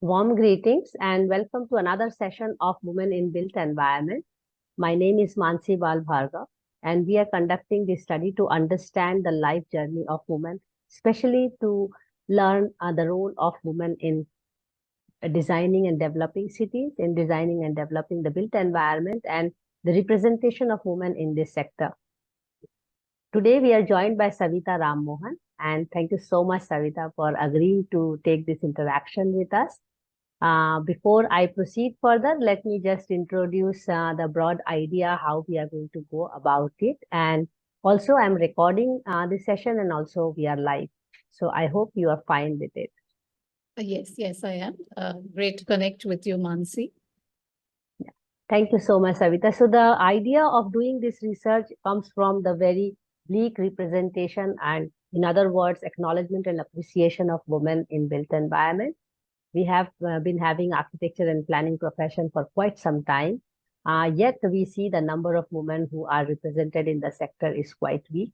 Warm greetings and welcome to another session of Women in Built Environment. My name is Mansee Bal Bhargava, and we are conducting this study to understand the life journey of women, especially to learn the role of women in designing and developing cities, in designing and developing the built environment, and the representation of women in this sector. Today, we are joined by Savitha Rammohan, and thank you so much, Savitha, for agreeing to take this interaction with us. Before I proceed further, let me just introduce the broad idea how we are going to go about it. And also, I'm recording this session and also we are live. So I hope you are fine with it. Yes, I am. Great to connect with you, Mansee. Yeah. Thank you so much, Savitha. So the idea of doing this research comes from the very bleak representation and, in other words, acknowledgement and appreciation of women in built environment. We have been having architecture and planning profession for quite some time, yet we see the number of women who are represented in the sector is quite weak.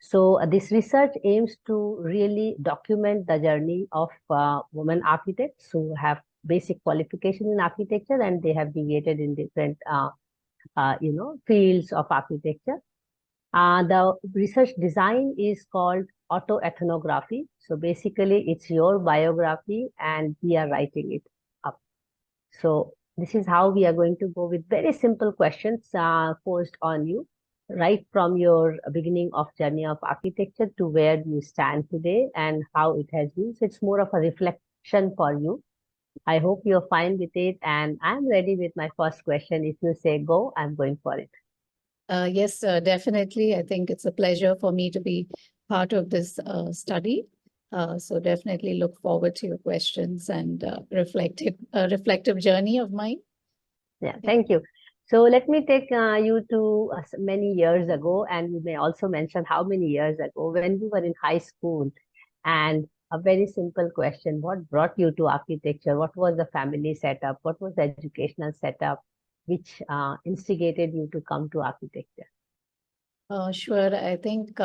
So this research aims to really document the journey of women architects who have basic qualification in architecture and they have deviated in different fields of architecture. The research design is called autoethnography. So basically, it's your biography and we are writing it up. So this is how we are going to go with very simple questions posed on you, right from your beginning of journey of architecture to where you stand today and how it has been. So it's more of a reflection for you. I hope you're fine with it. And I'm ready with my first question. If you say go, I'm going for it. Yes, definitely. I think it's a pleasure for me to be part of this study. So definitely look forward to your questions and reflective journey of mine. Yeah, thank you. So let me take you to many years ago, and you may also mention how many years ago when you were in high school. And a very simple question, what brought you to architecture? What was the family setup? What was the educational setup which instigated you to come to architecture? Sure. I think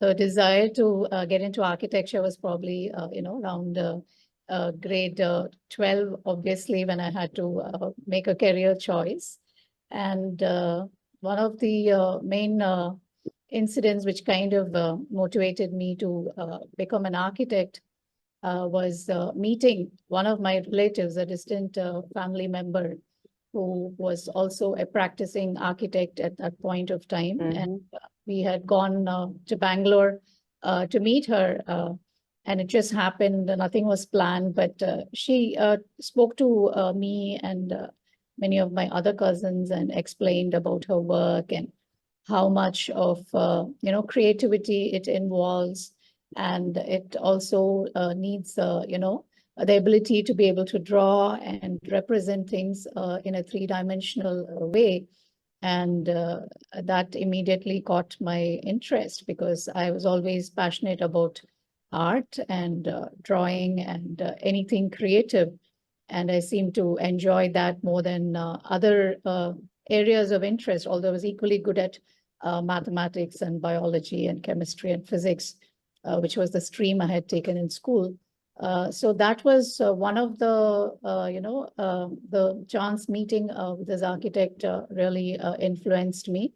the desire to get into architecture was probably, around grade 12, obviously, when I had to make a career choice. And one of the main incidents which kind of motivated me to become an architect was meeting one of my relatives, a distant family member, who was also a practicing architect at that point of time. And we had gone to Bangalore to meet her. And it just happened, nothing was planned, but she spoke to me and many of my other cousins and explained about her work and how much of creativity it involves. And it also needs the ability to be able to draw and represent things in a three-dimensional way. And that immediately caught my interest because I was always passionate about art and drawing and anything creative. And I seem to enjoy that more than other areas of interest, although I was equally good at mathematics and biology and chemistry and physics, which was the stream I had taken in school. So that was one of the chance meeting with this architect really influenced me.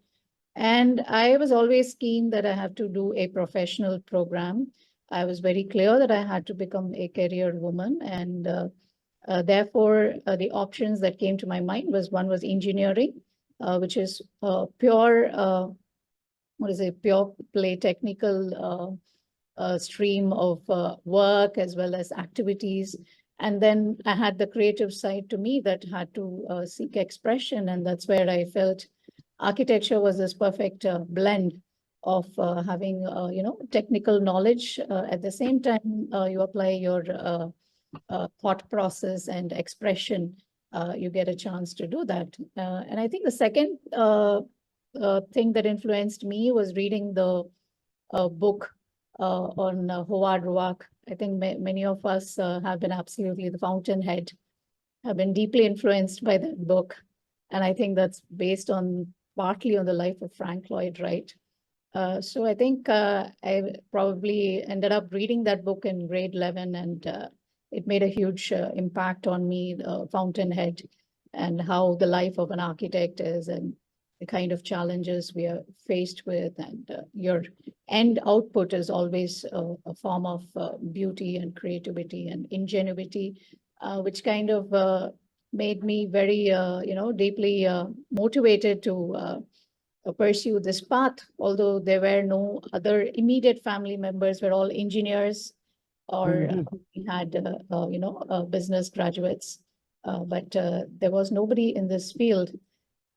And I was always keen that I have to do a professional program. I was very clear that I had to become a career woman. And therefore, the options that came to my mind was one was engineering, which is pure play technical stream of work as well as activities. And then I had the creative side to me that had to seek expression. And that's where I felt architecture was this perfect blend of having, technical knowledge. At the same time, you apply your thought process and expression. You get a chance to do that. And I think the second thing that influenced me was reading the book on Howard Roark. I think many of us have been absolutely the fountainhead, have been deeply influenced by that book. And I think that's based on partly on the life of Frank Lloyd Wright. So I think I probably ended up reading that book in grade 11 and it made a huge impact on me, Fountainhead, and how the life of an architect is, and the kind of challenges we are faced with, and your end output is always a form of beauty and creativity and ingenuity, which kind of made me very, deeply motivated to pursue this path. Although there were no other immediate family members, we're all engineers, or we had, business graduates, but there was nobody in this field.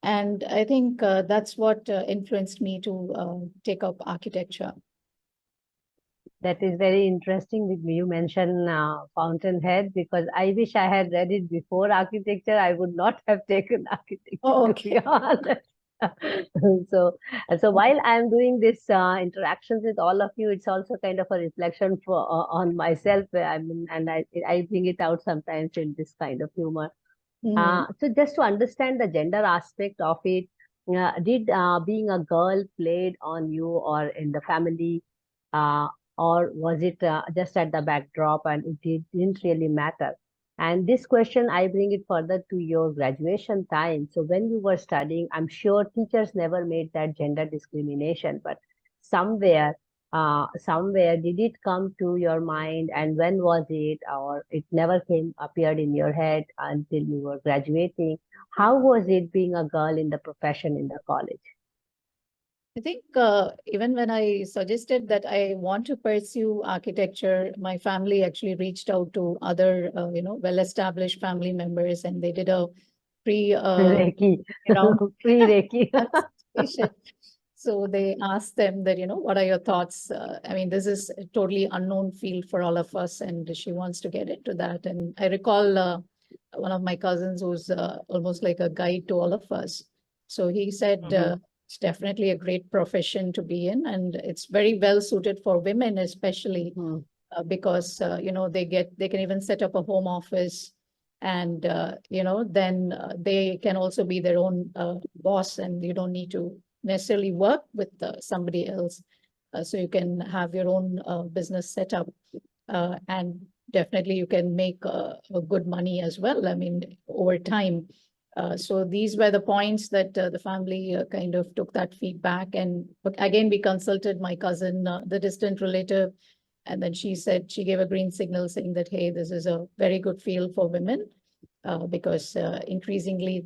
And I think that's what influenced me to take up architecture. That is very interesting. You mentioned Fountainhead, because I wish I had read it before architecture. I would not have taken architecture, Oh, to be honest. So while I'm doing this interactions with all of you, it's also kind of a reflection for on myself. I mean, and I bring it out sometimes in this kind of humor. So just to understand the gender aspect of it, did being a girl played on you or in the family, uh, or was it just at the backdrop and didn't really matter? And this question, I bring it further to your graduation time. So when you were studying, I'm sure teachers never made that gender discrimination, but somewhere somewhere did it come to your mind, and when was it, or it never appeared in your head until you were graduating? How was it being a girl in the profession in the college? I think even when I suggested that I want to pursue architecture, my family actually reached out to other, well-established family members, and they did a pre Reiki. round Free Reiki. consultation. So they asked them that, what are your thoughts? I mean, this is a totally unknown field for all of us, and she wants to get into that. And I recall one of my cousins who's almost like a guide to all of us. So he said, it's definitely a great profession to be in, and it's very well suited for women, especially because they can even set up a home office, and then they can also be their own boss, and you don't need to necessarily work with somebody else. So you can have your own business set up, and definitely you can make a good money as well, I mean, over time. So these were the points that the family kind of took that feedback. And again, we consulted my cousin, the distant relative, and then she said, she gave a green signal saying that, hey, this is a very good field for women, because increasingly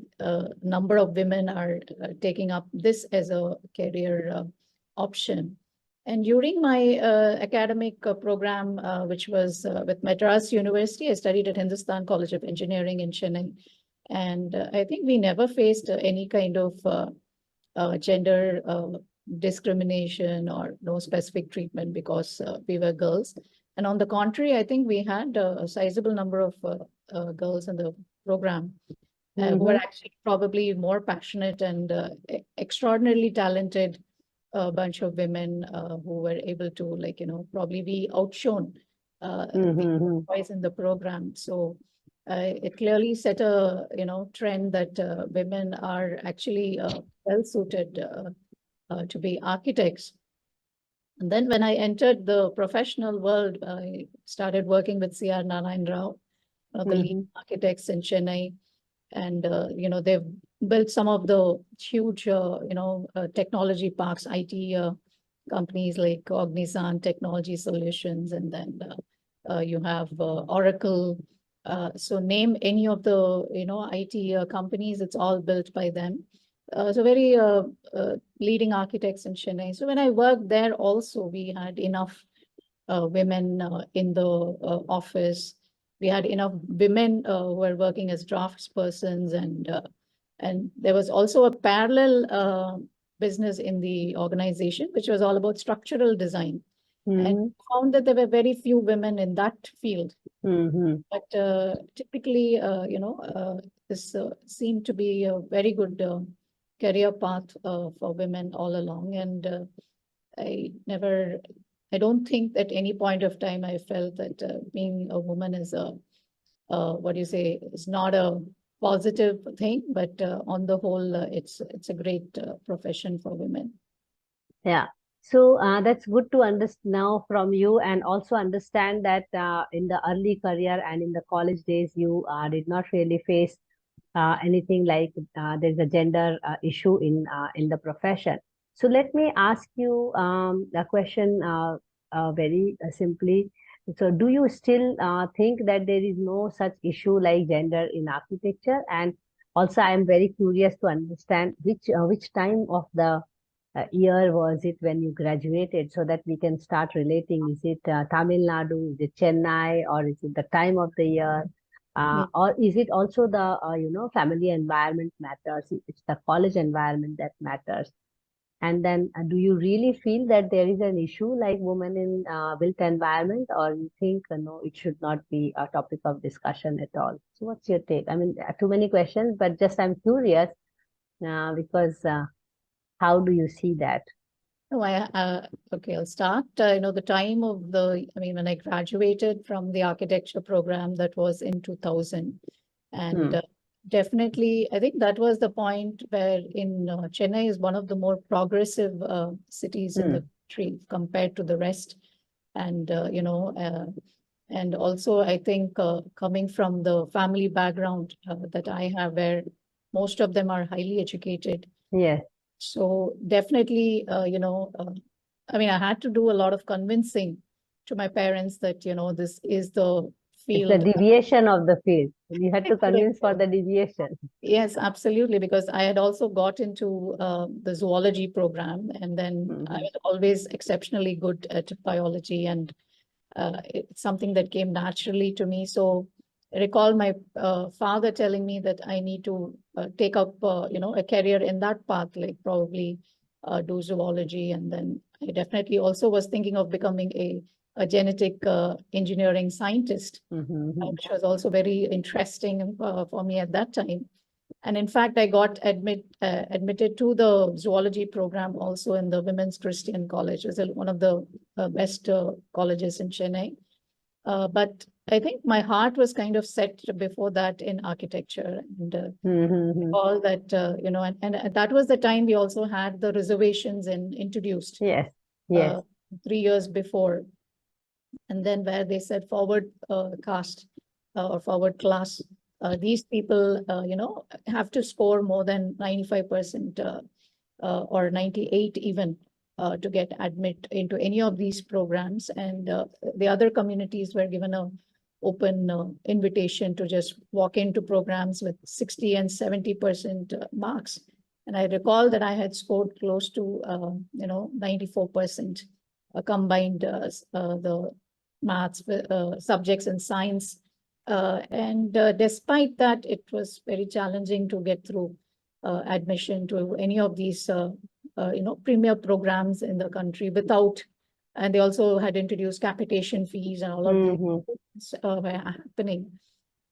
number of women are taking up this as a career option. And during my academic program, which was with Madras University, I studied at Hindustan College of Engineering in Chennai. And I think we never faced any kind of gender discrimination or no specific treatment because we were girls. And on the contrary, I think we had a sizable number of girls in the program who were actually probably more passionate and extraordinarily talented, bunch of women who were able to, probably be outshone the boys in the program. So it clearly set a, trend that women are actually well suited to be architects. And then when I entered the professional world, I started working with C.R. Narayan Rao, one of the lead architects in Chennai. And, they've built some of the huge, technology parks, IT companies like Cognizant Technology Solutions. And then you have Oracle. So name any of the, IT companies, it's all built by them. So very leading architects in Chennai. So when I worked there also, we had enough women in the office. We had enough women who were working as draftspersons, and there was also a parallel business in the organization, which was all about structural design. And found that there were very few women in that field. But typically, this seemed to be a very good career path for women all along. And I don't think at any point of time I felt that being a woman is is not a positive thing, but on the whole, it's a great profession for women. Yeah. So that's good to understand now from you, and also understand that in the early career and in the college days, you did not really face anything like there's a gender issue in the profession. So let me ask you a question very simply. So do you still think that there is no such issue like gender in architecture? And also, I am very curious to understand which time of the year was it when you graduated, so that we can start relating. Is it Tamil Nadu? Is it Chennai? Or is it the time of the year? Or is it also the family environment matters? It's the college environment that matters. And then, do you really feel that there is an issue like women in built environment, or you think no, it should not be a topic of discussion at all? So, what's your take? I mean, too many questions, but just I'm curious because how do you see that? No, okay, I'll start. The time of when I graduated from the architecture program, that was in 2000. And Hmm. definitely, I think that was the point where in Chennai is one of the more progressive cities in the Hmm. country compared to the rest. And, and also I think coming from the family background that I have, where most of them are highly educated. Yes. So definitely, I had to do a lot of convincing to my parents that, this is the It's the field. deviation of the field. You had to Correct. convince for the deviation. Yes, absolutely. Because I had also got into the zoology program, and then I Hmm. was always exceptionally good at biology, and it's something that came naturally to me. So I recall my father telling me that I need to take up, a career in that path, like probably do zoology. And then I definitely also was thinking of becoming a genetic engineering scientist, Hmm. which was also very interesting for me at that time. And in fact, I got admitted to the zoology program also in the Women's Christian College. It was one of the best colleges in Chennai. But I think my heart was kind of set before that in architecture. And Hmm. all that, and that was the time we also had the reservations introduced Yes. Yes. uh, 3 years before. And then where they said forward caste or forward class, these people, have to score more than 95% or 98 even to get admit into any of these programs. And the other communities were given a open invitation to just walk into programs with 60 and 70% marks. And I recall that I had scored close to 94% combined the maths subjects and science. And despite that, it was very challenging to get through admission to any of these premier programs in the country without, and they also had introduced capitation fees and all of these Hmm. were happening.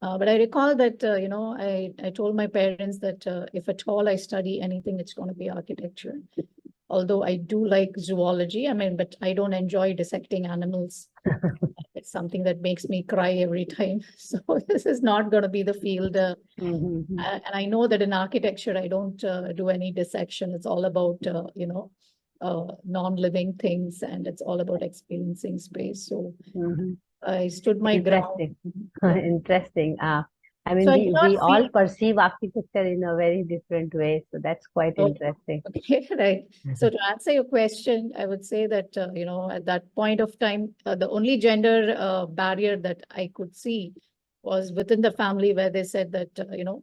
But I recall that, I told my parents that if at all I study anything, it's going to be architecture. Although I do like zoology, but I don't enjoy dissecting animals. It's something that makes me cry every time. So this is not going to be the field. Hmm. And I know that in architecture, I don't do any dissection. It's all about, non-living things, and it's all about experiencing space. So Hmm. I stood my ground. Interesting. Yeah. Interesting. I So mean, I did not we feel, all perceive architecture in a very different way. So that's quite oh, interesting. okay, right. So to answer your question, I would say that, at that point of time, the only gender barrier that I could see was within the family, where they said that,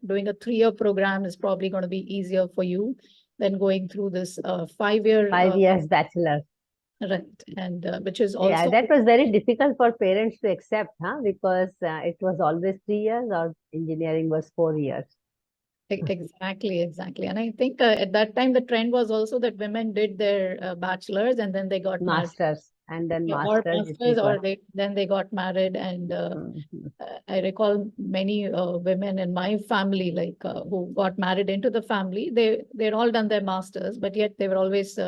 doing a 3-year program is probably going to be easier for you than going through this 5-year, 5 years bachelor. right. And which is Yeah, also that was very difficult for parents to accept, huh? Because it was always 3 years, or engineering was 4 years. exactly, exactly. And I think at that time, the trend was also that women did their bachelor's and then they got married. Masters, and then Yeah, or masters if masters, or required. they got married. And Mhm. I recall many women in my family, like who got married into the family. They'd all done their masters, but yet they were always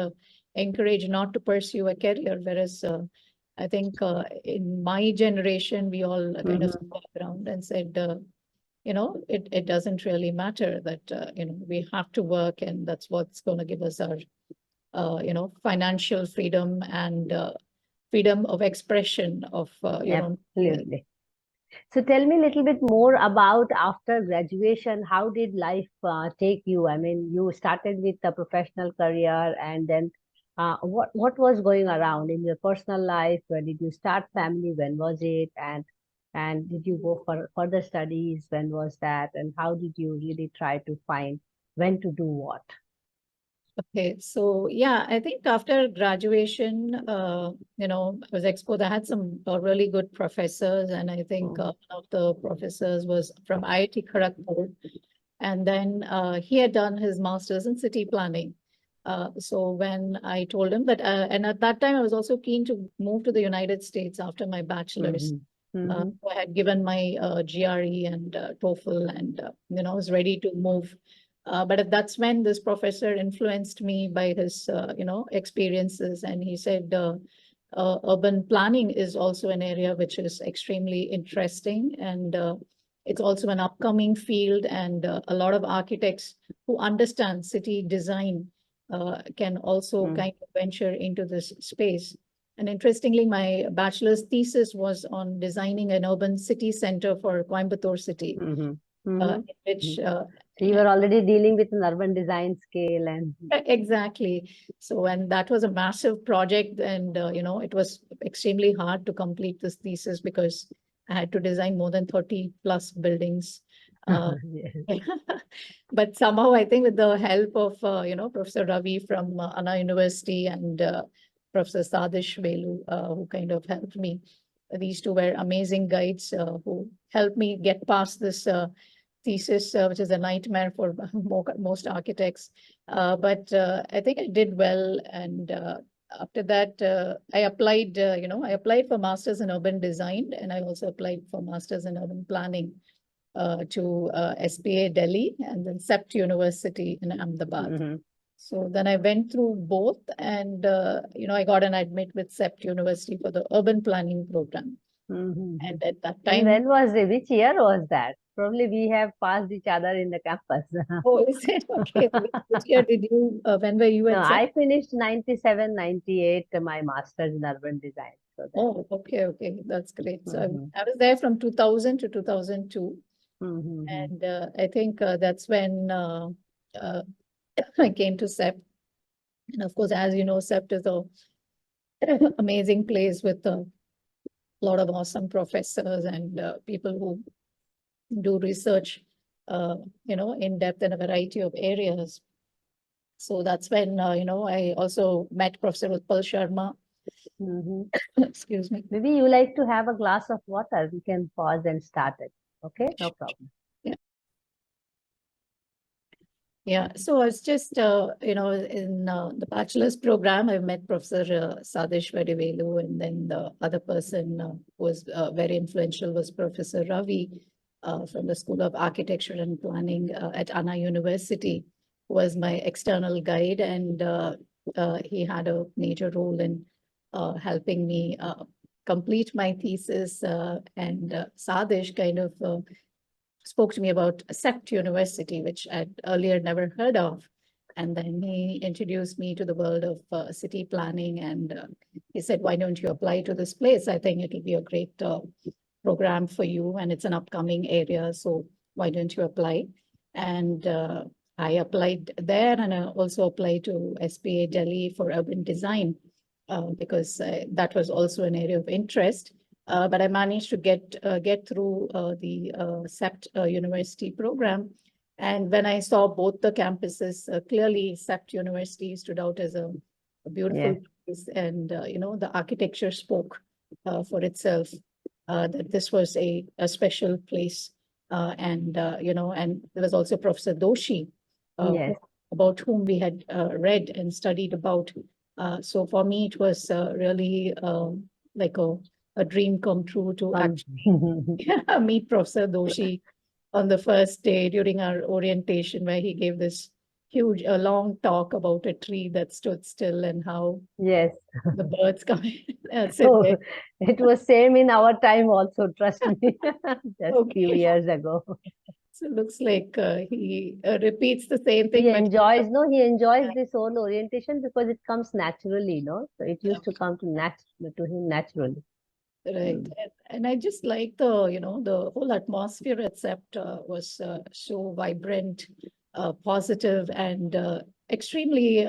encouraged not to pursue a career. Whereas I think in my generation, we all kind of Mhm. sat around and said, it doesn't really matter that we have to work, and that's what's going to give us our financial freedom and freedom of expression of, Absolutely. So tell me a little bit more about after graduation, how did life take you? I mean, you started with a professional career, and then what was going around in your personal life? Where did you start family? When was it? And did you go for further studies? When was that? And how did you really try to find when to do what? Okay, so yeah, I think after graduation, I was exposed. I had some really good professors, and I think one of the professors was from IIT Kharagpur, and then he had done his master's in city planning. So when I told him that, and at that time I was also keen to move to the United States after my bachelor's. So I had given my GRE and TOEFL, and I was ready to move. But that's when this professor influenced me by his, experiences, and he said, urban planning is also an area which is extremely interesting, and it's also an upcoming field, and a lot of architects who understand city design can also kind of venture into this space. And interestingly, my bachelor's thesis was on designing an urban city center for Coimbatore city, which so you were already dealing with an urban design scale and exactly. So, and that was a massive project, and it was extremely hard to complete this thesis because I had to design more than 30 plus buildings. yes. But somehow I think with the help of Professor Ravi from Anna University and Professor Sadish Velu, who kind of helped me. These two were amazing guides who helped me get past this thesis, which is a nightmare for most architects. But I think I did well, and after that, I applied. I applied for masters in urban design, and I also applied for masters in urban planning to SPA Delhi, and then CEPT University in Ahmedabad. So then I went through both, and I got an admit with CEPT University for the urban planning program. And at that time, and when was it? Which year was that? Probably we have passed each other in the campus. Oh, is it? Okay. Which year did you, when were you No, at I finished 97, 98, my master's in urban design. So Oh, okay. That's great. So I was there from 2000 to 2002. And I think that's when I came to CEPT. And of course, as you know, CEPT is an amazing place with a lot of awesome professors and people who do research, in depth in a variety of areas. So that's when, I also met Professor Utpal Sharma. Excuse me. Maybe you like to have a glass of water. We can pause and start it. Okay, no problem. Yeah, so I was just, in the bachelor's program, I met Professor Sadish Vadivelu, and then the other person who was very influential was Professor Ravi from the School of Architecture and Planning at Anna University, who was my external guide, and he had a major role in helping me complete my thesis, and Sadish kind of spoke to me about CEPT University, which I'd earlier never heard of. And then he introduced me to the world of city planning. And he said, why don't you apply to this place? I think it'll be a great program for you. And it's an upcoming area. So why don't you apply? And I applied there, and I also applied to SPA Delhi for urban design because that was also an area of interest. But I managed to get through the CEPT University program. And when I saw both the campuses, clearly CEPT University stood out as a beautiful place. And, the architecture spoke for itself, that this was a special place. And there was also Professor Doshi, about whom we had read and studied about. So for me, it was really like a dream come true to actually meet Professor Doshi on the first day during our orientation, where he gave this huge, long talk about a tree that stood still and how the birds come in. It was same in our time also, trust me, just few years ago. So it looks like he repeats the same thing, He but enjoys, no, he enjoys this whole orientation because it comes naturally, no? So it used to come to him naturally. right. Mm. And I just like the, the whole atmosphere at SEPT was so vibrant, positive, and extremely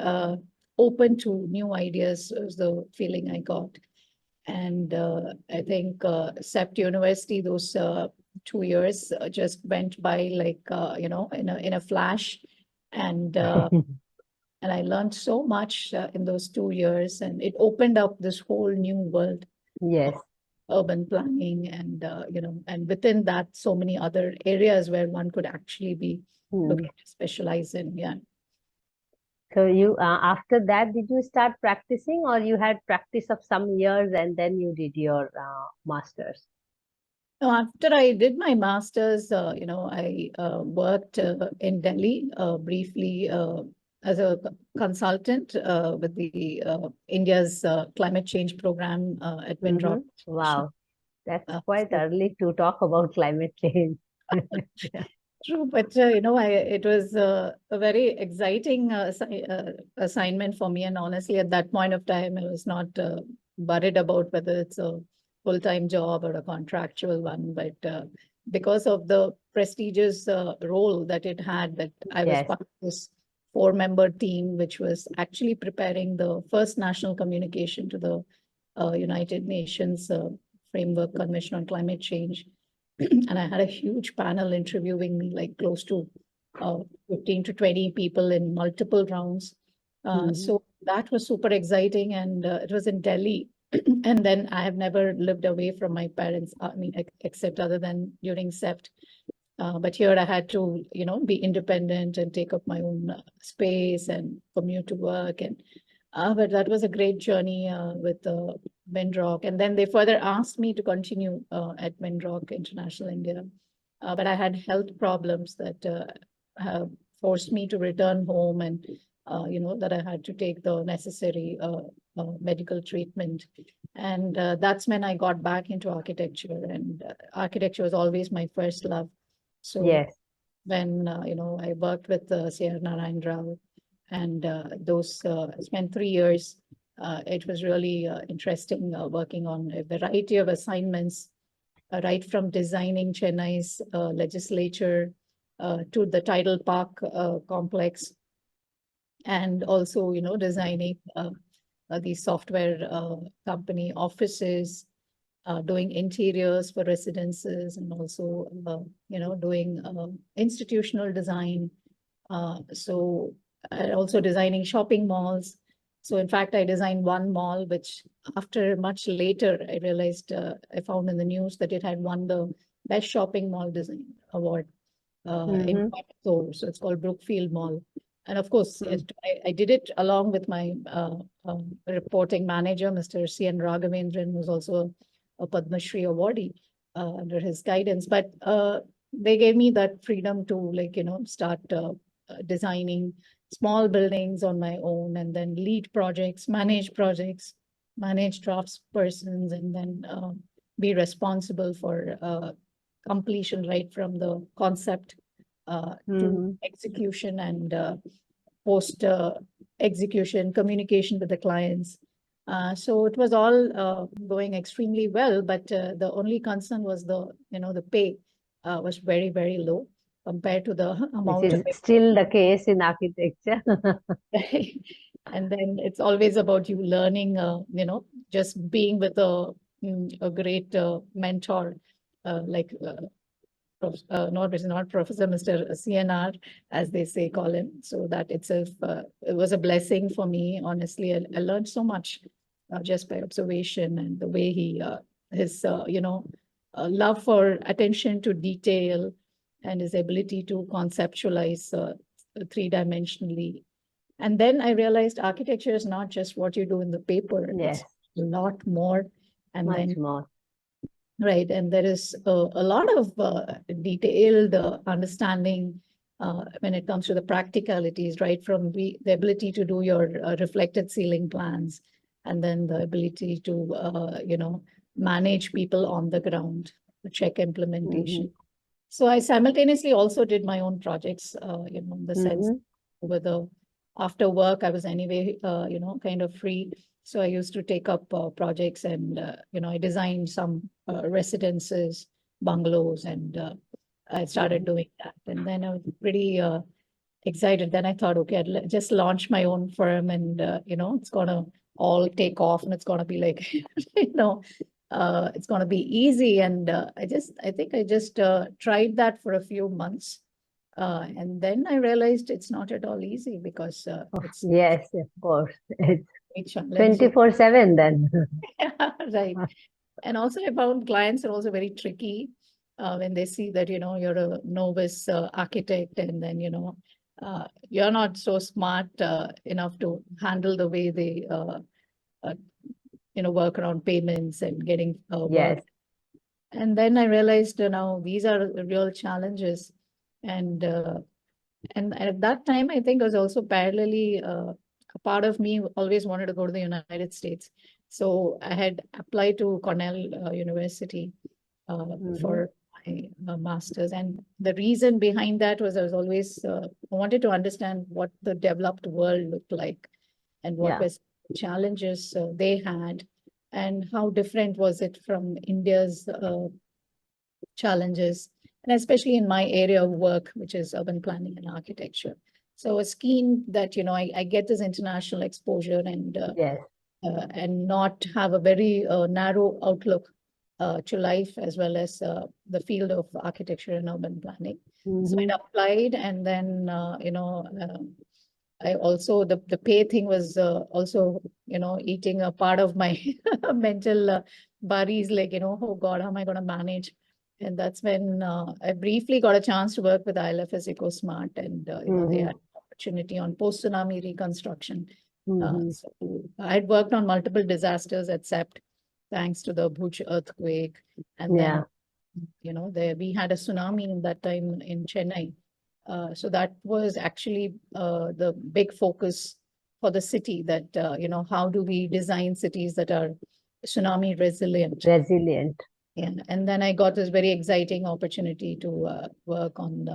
open to new ideas was the feeling I got. And I think SEPT University, those 2 years just went by like, in a flash. And I learned so much in those 2 years, and it opened up this whole new world of Yes. urban planning, and and within that, so many other areas where one could actually be Hmm. looking to specialize in. Yeah. So you, after that, did you start practicing, or you had practice of some years and then you did your masters? Now, after I did my master's, I worked in Delhi briefly as a consultant with the India's climate change program at Mm-hmm. Windrock. Wow, that's quite So early to talk about climate change. Yeah. true, but it was a very exciting assignment for me. And honestly, at that point of time, I was not worried about whether it's a full-time job or a contractual one. But because of the prestigious role that it had, that I was Yes. part of this four-member team, which was actually preparing the first national communication to the United Nations Framework Convention on Climate Change. And I had a huge panel interviewing me, like close to 15 to 20 people in multiple rounds. Mm-hmm. So that was super exciting, and it was in Delhi. And then I have never lived away from my parents, I mean, except other than during SEPT. But here I had to, be independent and take up my own space and commute to work. And but that was a great journey with Windrock. And then they further asked me to continue at Windrock International India. But I had health problems that have forced me to return home, and that I had to take the necessary medical treatment. And that's when I got back into architecture. And architecture was always my first love. So Yes. when I worked with C.R. Narayan Rao, and those spent 3 years. It was really interesting working on a variety of assignments, right from designing Chennai's legislature to the tidal park complex, and also designing the software company offices, doing interiors for residences, and also doing institutional design. So also designing shopping malls. So in fact, I designed one mall, which after much later, I realized I found in the news that it had won the best shopping mall design award in Mm-hmm. Coimbatore. So it's called Brookfield Mall. And of course, I did it along with my reporting manager, Mr. C.N. Raghavendran, who's also a Padma Shri awardee under his guidance. But they gave me that freedom to, like, start designing small buildings on my own, and then lead projects, manage drafts persons, and then be responsible for completion, right from the concept to Mm-hmm. execution, and post execution communication with the clients. So it was all going extremely well, but the only concern was the pay was very, very low compared to the Which amount of is still the case in architecture. it. And then it's always about you learning, just being with a great mentor, like not Professor, Mr. CNR, as they say, call him. So that itself, it was a blessing for me. Honestly, I learned so much just by observation, and the way his, love for attention to detail, and his ability to conceptualize three-dimensionally. And then I realized architecture is not just what you do in the paper, it's Yes, a lot more. And much then more. right, and there is a lot of detailed understanding when it comes to the practicalities, right? From the ability to do your reflected ceiling plans, and then the ability to, manage people on the ground, to check Mm-hmm. implementation. So I simultaneously also did my own projects, in the sense over the after work, I was anyway, kind of free. So I used to take up projects and, I designed some residences, bungalows, and I started doing that. And then I was pretty excited. Then I thought, okay, just launch my own firm and, it's going to all take off and it's going to be like, it's going to be easy. And I think I just tried that for a few months. And then I realized it's not at all easy because it's Yes, of course. It's very challenging. 24/7 then. Right. And also I found clients are also very tricky when they see that, you're a novice architect and then, you're not so smart enough to handle the way they, uh, work around payments and getting work. Yes. And then I realized, now these are the real challenges. And at that time, I think I was also parallelly, a part of me always wanted to go to the United States. So I had applied to Cornell University for my master's. And the reason behind that was I was always, I wanted to understand what the developed world looked like and what Yeah. was challenges they had and how different was it from India's challenges, and especially in my area of work, which is urban planning and architecture. So I was keen that, I get this international exposure Yes. and not have a very narrow outlook to life as well as the field of architecture and urban planning. So I applied and then, I also, the pay thing was also, eating a part of my mental worries, like, oh God, how am I going to manage? And that's when I briefly got a chance to work with ILFS EcoSmart and, they had an opportunity on post-tsunami reconstruction. So I had worked on multiple disasters except thanks to the Bhuj earthquake. And then, we had a tsunami in that time in Chennai. So that was actually the big focus for the city that, how do we design cities that are tsunami resilient? Resilient. Yeah. And then I got this very exciting opportunity to work on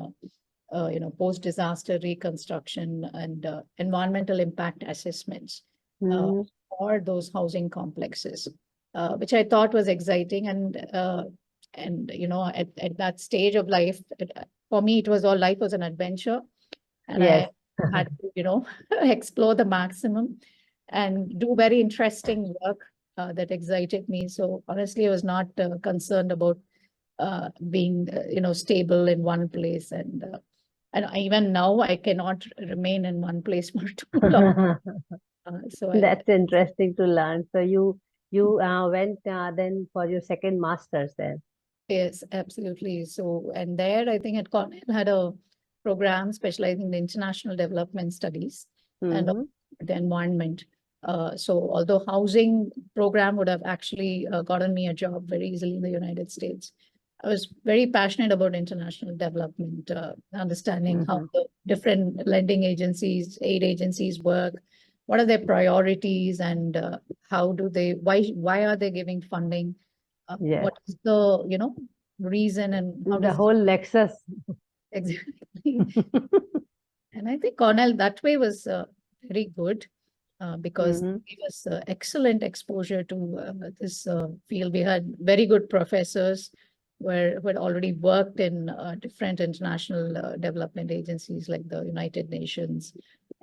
post-disaster reconstruction and environmental impact assessments for those housing complexes, which I thought was exciting. And at that stage of life, for me, it was all life was an adventure. And Yes. I had to, explore the maximum and do very interesting work that excited me. So honestly, I was not concerned about being, stable in one place. And even now, I cannot remain in one place for too long. That's interesting to learn. So you went then for your second master's then. Yes, absolutely. So, and there, I think at Cornell had a program specializing in international development studies and the environment. So although housing program would have actually gotten me a job very easily in the United States, I was very passionate about international development, understanding how the different lending agencies, aid agencies work, what are their priorities, and how do they, why are they giving funding? Yes. What is the, reason and how The does whole Lexus. exactly? And I think Cornell that way was very good because it gave us excellent exposure to this field. We had very good professors who had already worked in different international development agencies like the United Nations,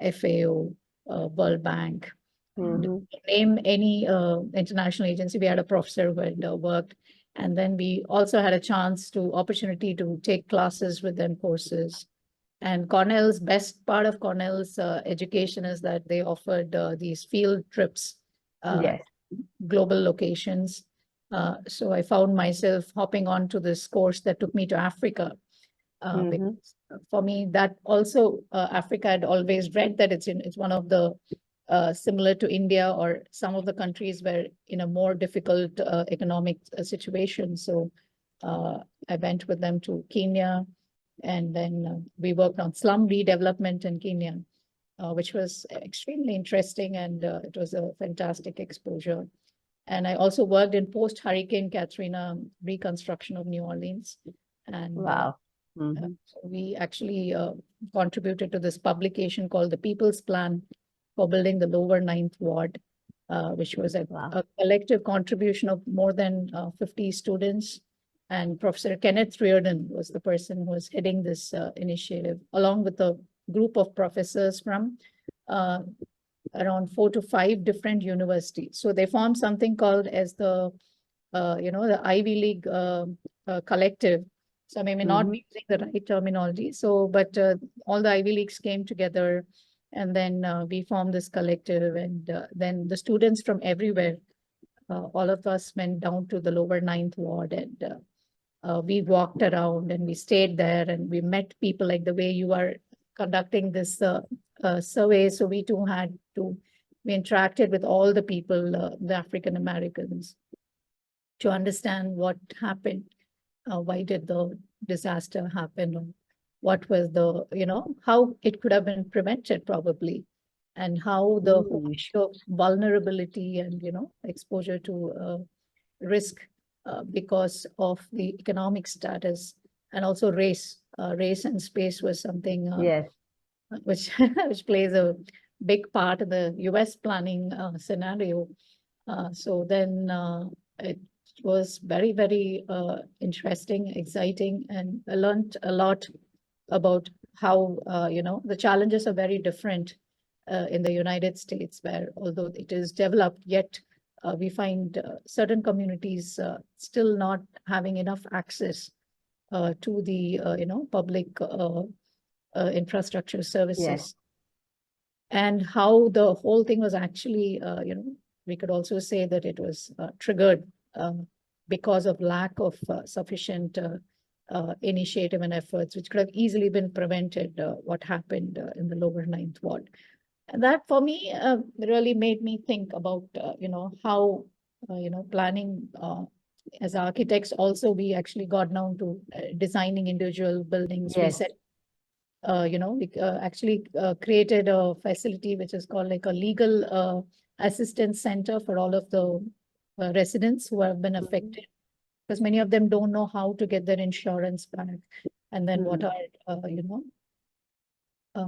FAO, World Bank. Name any international agency. We had a professor who had worked, and then we also had a chance to opportunity to take classes with them, courses. And Cornell's best part of Cornell's education is that they offered these field trips, Yes. global locations. So I found myself hopping on to this course that took me to Africa. Because for me, that also Africa had always read that it's one of the similar to India or some of the countries where in a more difficult economic situation. So I went with them to Kenya, and then we worked on slum redevelopment in Kenya, which was extremely interesting, and it was a fantastic exposure. And I also worked in post-Hurricane Katrina reconstruction of New Orleans. And Wow. so we actually contributed to this publication called the People's Plan for Building the Lower Ninth Ward, which was Wow. a collective contribution of more than 50 students. And Professor Kenneth Reardon was the person who was heading this initiative, along with a group of professors from around 4 to 5 different universities. So they formed something called as the the Ivy League collective. So I may not be using the right terminology. So, but all the Ivy Leagues came together, and then we formed this collective, and then the students from everywhere, all of us went down to the lower ninth ward, and we walked around and we stayed there, and we met people like the way you are conducting this survey. So we too had to, we interacted with all the people, the African Americans, to understand what happened, why did the disaster happen, or what was the, how it could have been prevented probably, and how the whole issue of vulnerability and, exposure to risk because of the economic status, and also race. Race and space was something Yes. which which plays a big part in the US planning scenario. So then it was very, very interesting, exciting, and I learned a lot about how, the challenges are very different in the United States, where although it is developed, yet we find certain communities still not having enough access to the, public infrastructure services. Yes. And how the whole thing was actually, we could also say that it was triggered because of lack of sufficient initiative and efforts, which could have easily been prevented, what happened in the lower ninth ward. And that for me really made me think about, how, planning as architects also, we actually got down to designing individual buildings. We Yes. said, we actually created a facility which is called like a legal assistance center for all of the residents who have been affected, because many of them don't know how to get their insurance back, and then what are,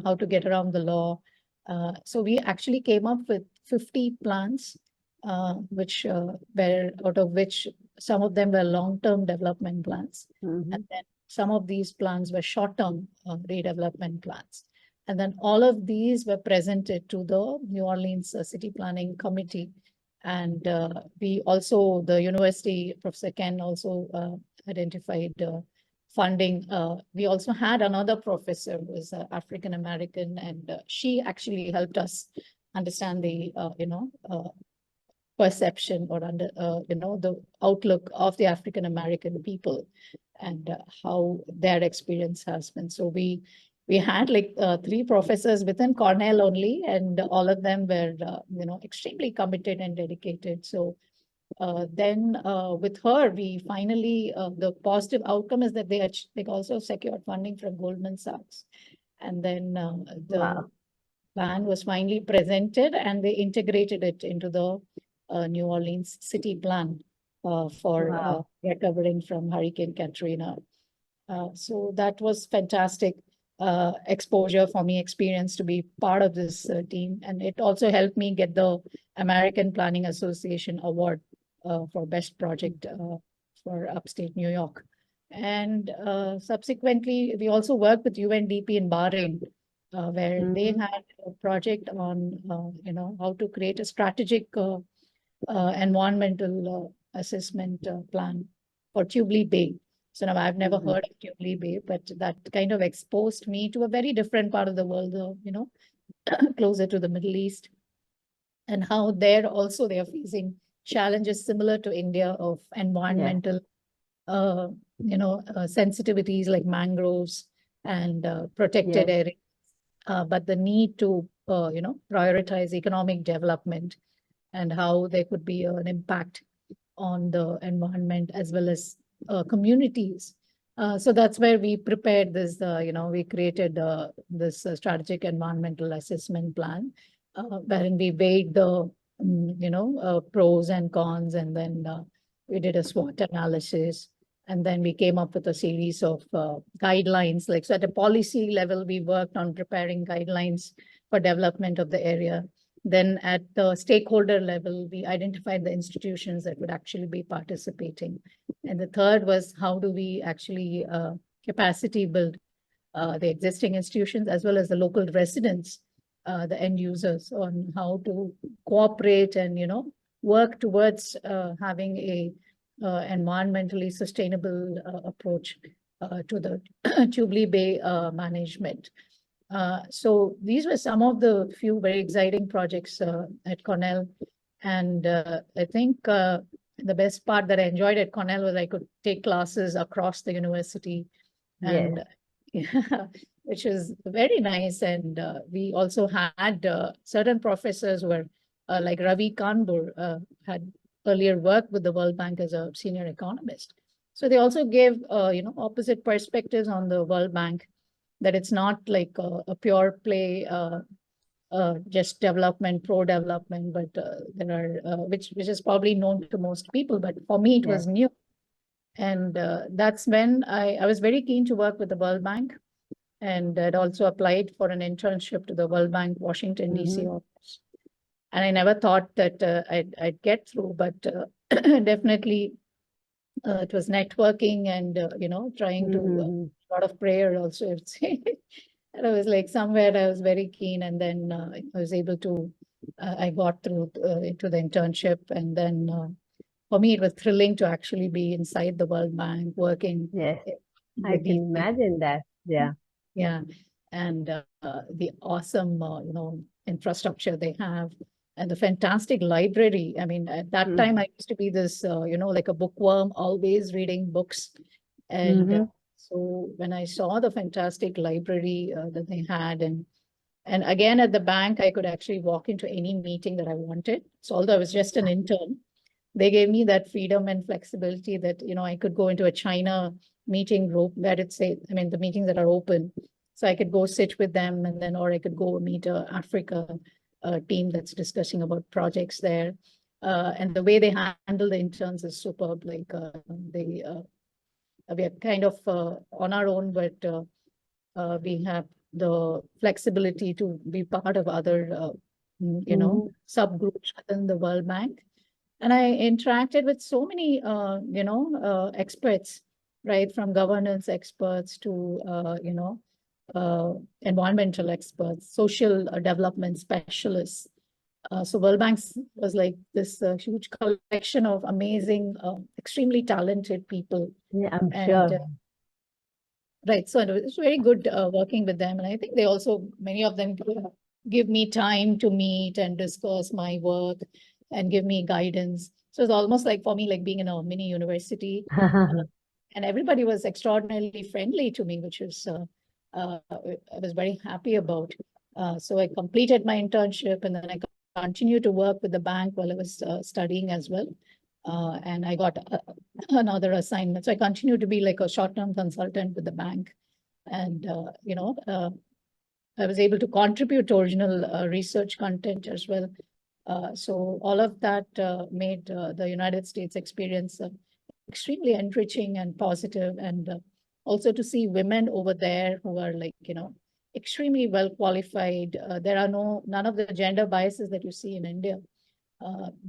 how to get around the law. So we actually came up with 50 plans, which were, out of which some of them were long-term development plans. And then some of these plans were short-term redevelopment plans. And then all of these were presented to the New Orleans City Planning Committee. And we also, the university, Professor Ken also identified funding. We also had another professor who was African American, and she actually helped us understand the, perception or the outlook of the African American people, and how their experience has been. So we had like 3 professors within Cornell only, and all of them were extremely committed and dedicated. So then with her, we finally, the positive outcome is that they also secured funding from Goldman Sachs. And then the plan was finally presented, and they integrated it into the New Orleans city plan for recovering from Hurricane Katrina. So that was fantastic exposure for me, experience to be part of this team. And it also helped me get the American Planning Association Award for Best Project for Upstate New York. And subsequently, we also worked with UNDP in Bahrain, where they had a project on, how to create a strategic environmental assessment plan for Tubely Bay. So now I've never heard of Tubely Bay, but that kind of exposed me to a very different part of the world, closer to the Middle East, and how there also they are facing challenges similar to India of environmental, sensitivities like mangroves and protected areas, but the need to, prioritize economic development, and how there could be an impact on the environment as well as communities. So that's where we prepared this, we created this strategic environmental assessment plan, wherein we weighed the, pros and cons, and then we did a SWOT analysis, And then we came up with a series of guidelines. Like, so at a policy level, we worked on preparing guidelines for development of the area. Then at the stakeholder level, we identified the institutions that would actually be participating. And the third was, how do we actually capacity build the existing institutions as well as the local residents, the end users, on how to cooperate and, work towards having a environmentally sustainable approach to the Tubely Bay management. So these were some of the few very exciting projects at Cornell. And I think the best part that I enjoyed at Cornell was I could take classes across the university, and yeah, which is very nice. And we also had certain professors who were like Ravi Kanbur had earlier worked with the World Bank as a senior economist. So they also gave, opposite perspectives on the World Bank, that it's not like a pure play, just development, pro-development, but there are, which is probably known to most people, but for me, it was new. And that's when I was very keen to work with the World Bank, and I'd also applied for an internship to the World Bank Washington, D.C. office. And I never thought that I'd get through, but definitely it was networking and, trying to, a lot of prayer also, I would say. And I was like, somewhere I was very keen, and then I was able to, I got through into the internship. And then for me, it was thrilling to actually be inside the World Bank working. Yes, I can imagine that. Yeah. Yeah. And the awesome, infrastructure they have, and the fantastic library. I mean, at that time, I used to be this, like a bookworm, always reading books. And so when I saw the fantastic library that they had, and again, at the bank, I could actually walk into any meeting that I wanted. So although I was just an intern, they gave me that freedom and flexibility that, I could go into a China meeting group where the meetings that are open. So I could go sit with them, and then, or I could go meet a Africa team that's discussing about projects there. And the way they handle the interns is superb. Like we are kind of on our own, but we have the flexibility to be part of other, subgroups within the World Bank. And I interacted with so many, experts, right, from governance experts to, environmental experts, social development specialists. So World Bank was like this huge collection of amazing, extremely talented people. Yeah, I'm sure. Right. So it was very good working with them. And I think they also, many of them give me time to meet and discuss my work and give me guidance. So it's almost like for me, like being in a mini university. And everybody was extraordinarily friendly to me, which is I was very happy about. So I completed my internship, and then I continued to work with the bank while I was studying as well. And I got another assignment. So I continued to be like a short-term consultant with the bank. And, I was able to contribute to original research content as well. So all of that made the United States experience extremely enriching and positive. And also to see women over there who are like, extremely well qualified. There are none of the gender biases that you see in India.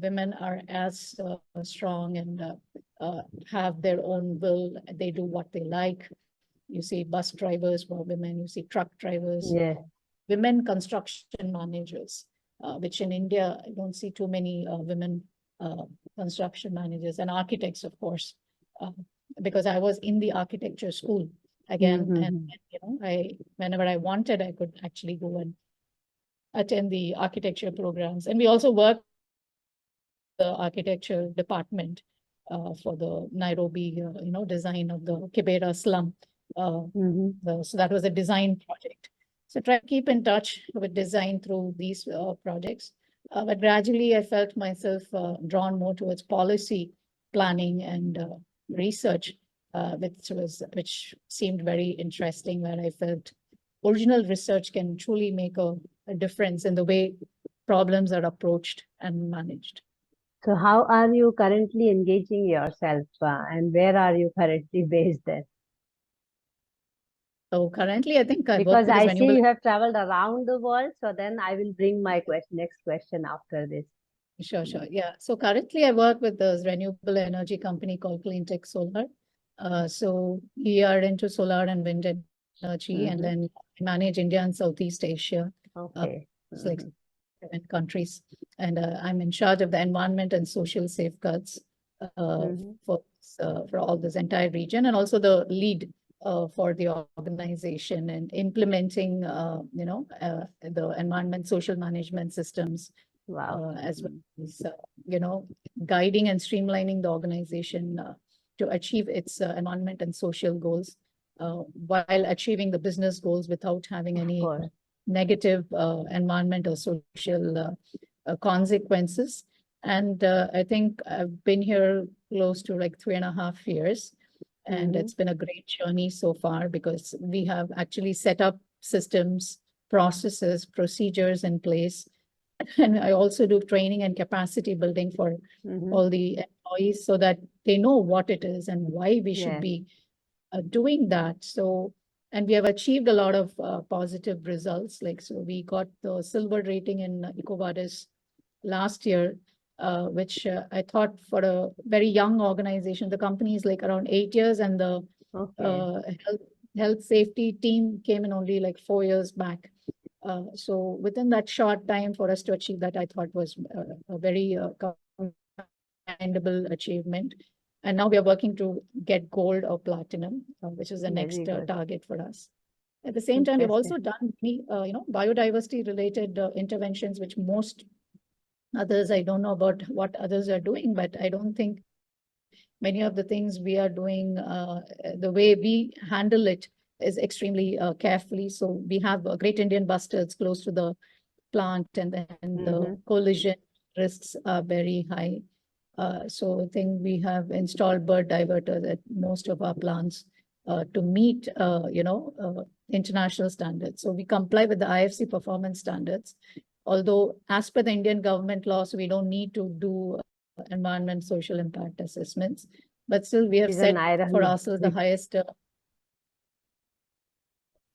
Women are as strong and have their own will. They do what they like. You see bus drivers who are women, you see truck drivers, women construction managers, which in India, I don't see too many women construction managers, and architects, of course, because I was in the architecture school again. And whenever I wanted, I could actually go and attend the architecture programs. And we also worked the architecture department for the Nairobi, design of the Kibera slum. So that was a design project. So try to keep in touch with design through these projects. But gradually I felt myself drawn more towards policy planning and research, which seemed very interesting, where I felt original research can truly make a difference in the way problems are approached and managed. So how are you currently engaging yourself and where are you currently based then? So currently, I think I work Because with this I see renewable. you have traveled around the world, so then I will bring my next question after this. Sure, sure. Yeah. So currently, I work with this renewable energy company called Clean Tech Solar. So we are into solar and wind energy, and then Mm-hmm. manage India and Southeast Asia. Okay. It's like Mm-hmm. 7 countries, and I'm in charge of the environment and social safeguards Mm-hmm. for all this entire region, and also the lead for the organization and implementing, the environment social management systems, Wow. as well Mm-hmm. as, guiding and streamlining the organization to achieve its environment and social goals, while achieving the business goals without having Of any course. negative environment or social consequences. And I think I've been here close to like 3.5 years. And Mm-hmm. it's been a great journey so far because we have actually set up systems, processes, procedures in place. And I also do training and capacity building for Mm-hmm. all the employees so that they know what it is and why we should Yes. be doing that. So, and we have achieved a lot of positive results. Like, so we got the silver rating in EcoVadis last year, which I thought for a very young organization, the company is like around 8 years, and the Okay. uh, health, health safety team came in only like 4 years back. So within that short time for us to achieve that, I thought was a very commendable achievement. And now we are working to get gold or platinum, which is the Very next good. target for us. At the same time, we've Interesting. also done many, biodiversity related interventions, which most others, I don't know about what others are doing, but I don't think many of the things we are doing, the way we handle it is extremely carefully. So we have Great Indian bustards close to the plant, and then Mm-hmm. the collision risks are very high. So I think we have installed bird diverters at most of our plants to meet, international standards. So we comply with the IFC performance standards. Although, as per the Indian government laws, we don't need to do environment social impact assessments, but still we have It is set an for irony. ourselves the highest.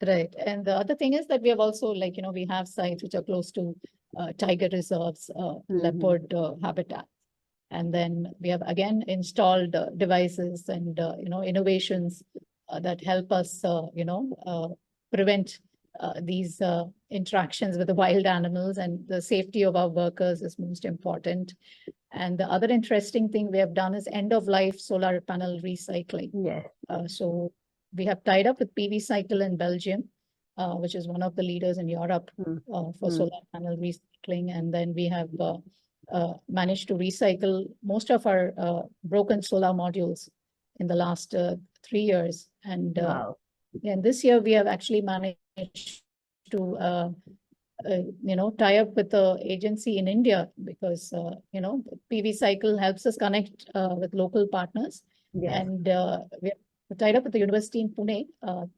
Right. And the other thing is that we have also, like, we have sites which are close to tiger reserves, Mm-hmm. leopard habitat. And then we have again installed devices and, innovations that help us, prevent these interactions with the wild animals, and the safety of our workers is most important. And the other interesting thing we have done is end of life solar panel recycling. Yes. So we have tied up with PV Cycle in Belgium, which is one of the leaders in Europe for Mm-hmm. solar panel recycling. And then we have managed to recycle most of our broken solar modules in the last 3 years. Wow. And this year we have actually managed to tie up with the agency in India, because PV Cycle helps us connect with local partners, Yes. and we are tied up with the university in Pune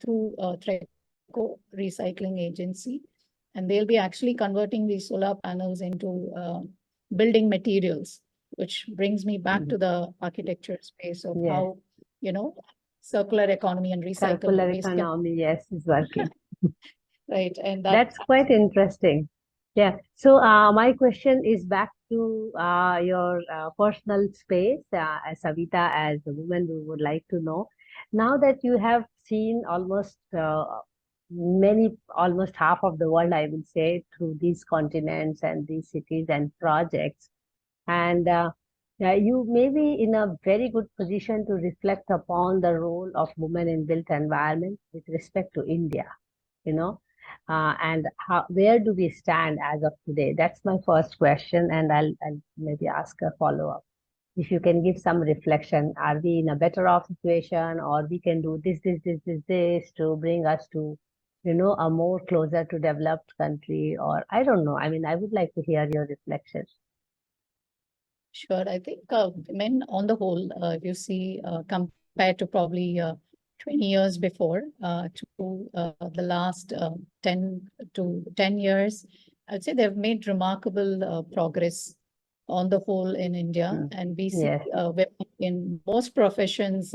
through Treco Recycling Agency, and they'll be actually converting these solar panels into building materials, which brings me back Mm-hmm. to the architecture space of Yes. how you know circular economy and recycled Circular waste can, economy, yes, is working. right, and that. That's quite interesting. Yeah. So my question is back to your personal space, as Savitha, as a woman, we would like to know. Now that you have seen almost half of the world, I will say, through these continents and these cities and projects, and you may be in a very good position to reflect upon the role of women in built environment with respect to India, you know, and where do we stand as of today? That's my first question, and I'll maybe ask a follow up. If you can give some reflection, are we in a better off situation, or we can do this to bring us to, a more closer to developed country, or I don't know. I mean, I would like to hear your reflections. Sure. I think men on the whole, if you see, compared to probably 20 years before to the last 10 to 10 years, I'd say they've made remarkable progress on the whole in India. And we see Yes. women in most professions,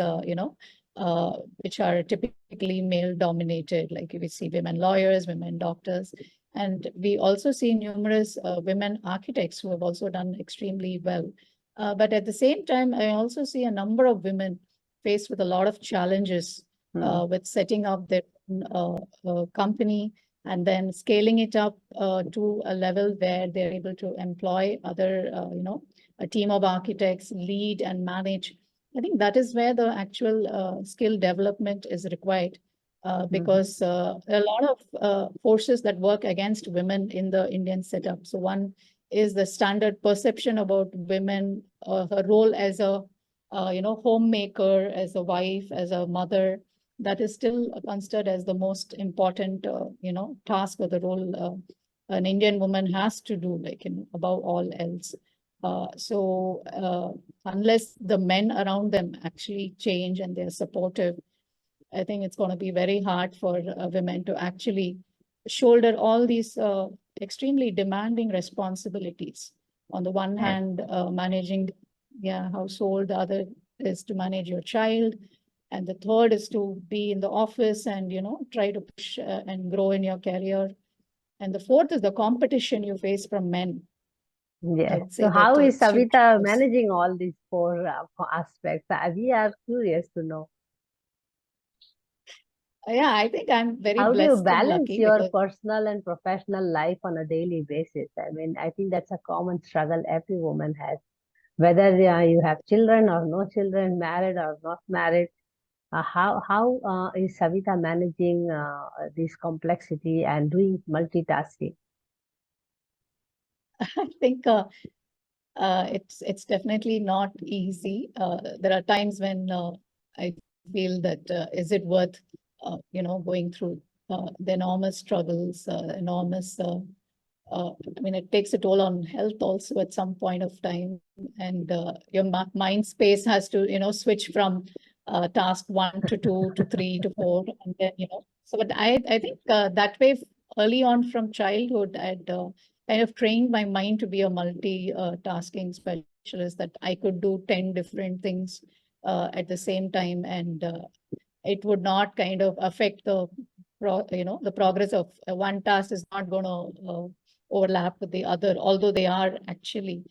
which are typically male dominated, like we see women lawyers, women doctors. And we also see numerous women architects who have also done extremely well. But at the same time, I also see a number of women faced with a lot of challenges with setting up their company and then scaling it up to a level where they're able to employ other, a team of architects, lead and manage. I think that is where the actual skill development is required. Because there are a lot of forces that work against women in the Indian setup. So one is the standard perception about women, her role as a homemaker, as a wife, as a mother. That is still considered as the most important task or the role an Indian woman has to do, like above all else. So unless the men around them actually change and they're supportive, I think it's going to be very hard for women to actually shoulder all these extremely demanding responsibilities. On the one hand, managing household, the other is to manage your child, and the third is to be in the office and try to push and grow in your career. And the fourth is the competition you face from men. I Yes. would So say that how is it's huge. Savitha managing all these four aspects? We are curious to know. Yeah, I think I'm very How do you blessed and balance lucky your because personal and professional life on a daily basis? I mean, I think that's a common struggle every woman has, whether you have children or no children, married or not married. How is Savitha managing this complexity and doing multitasking? I think it's definitely not easy. There are times when I feel that is it worth going through the enormous struggles, enormous. I mean, it takes a toll on health also at some point of time, and your mind space has to switch from task 1 to 2 to 3 to 4, and then So, but I think that way early on from childhood, I'd kind of trained my mind to be a multi-tasking specialist, that I could do 10 different things at the same time, and it would not kind of affect the progress of one task is not going to overlap with the other, although they are actually.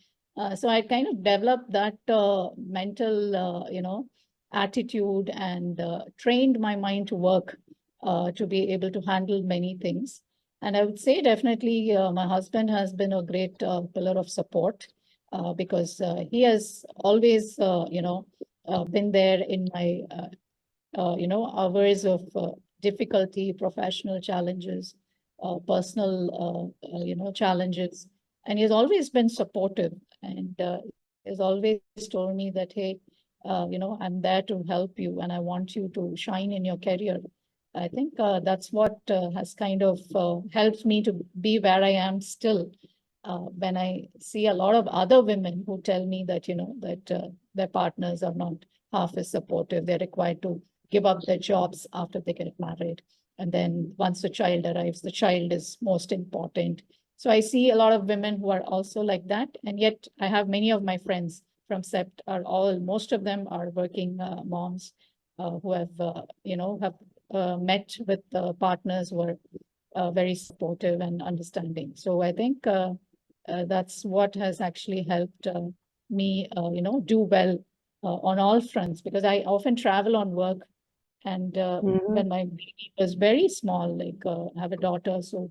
So I kind of developed that mental, attitude, and trained my mind to work to be able to handle many things. And I would say definitely my husband has been a great pillar of support because he has always, been there in my, hours of difficulty, professional challenges, personal, challenges. And he's always been supportive, and has always told me that, hey, I'm there to help you and I want you to shine in your career. I think that's what has kind of helped me to be where I am still. When I see a lot of other women who tell me that, that their partners are not half as supportive, they're required to give up their jobs after they get married. And then once the child arrives, the child is most important. So I see a lot of women who are also like that. And yet I have many of my friends from SEPT most of them are working moms who have, met with partners who are very supportive and understanding. So I think that's what has actually helped me, do well on all fronts, because I often travel on work. And when my baby was very small, like I have a daughter, so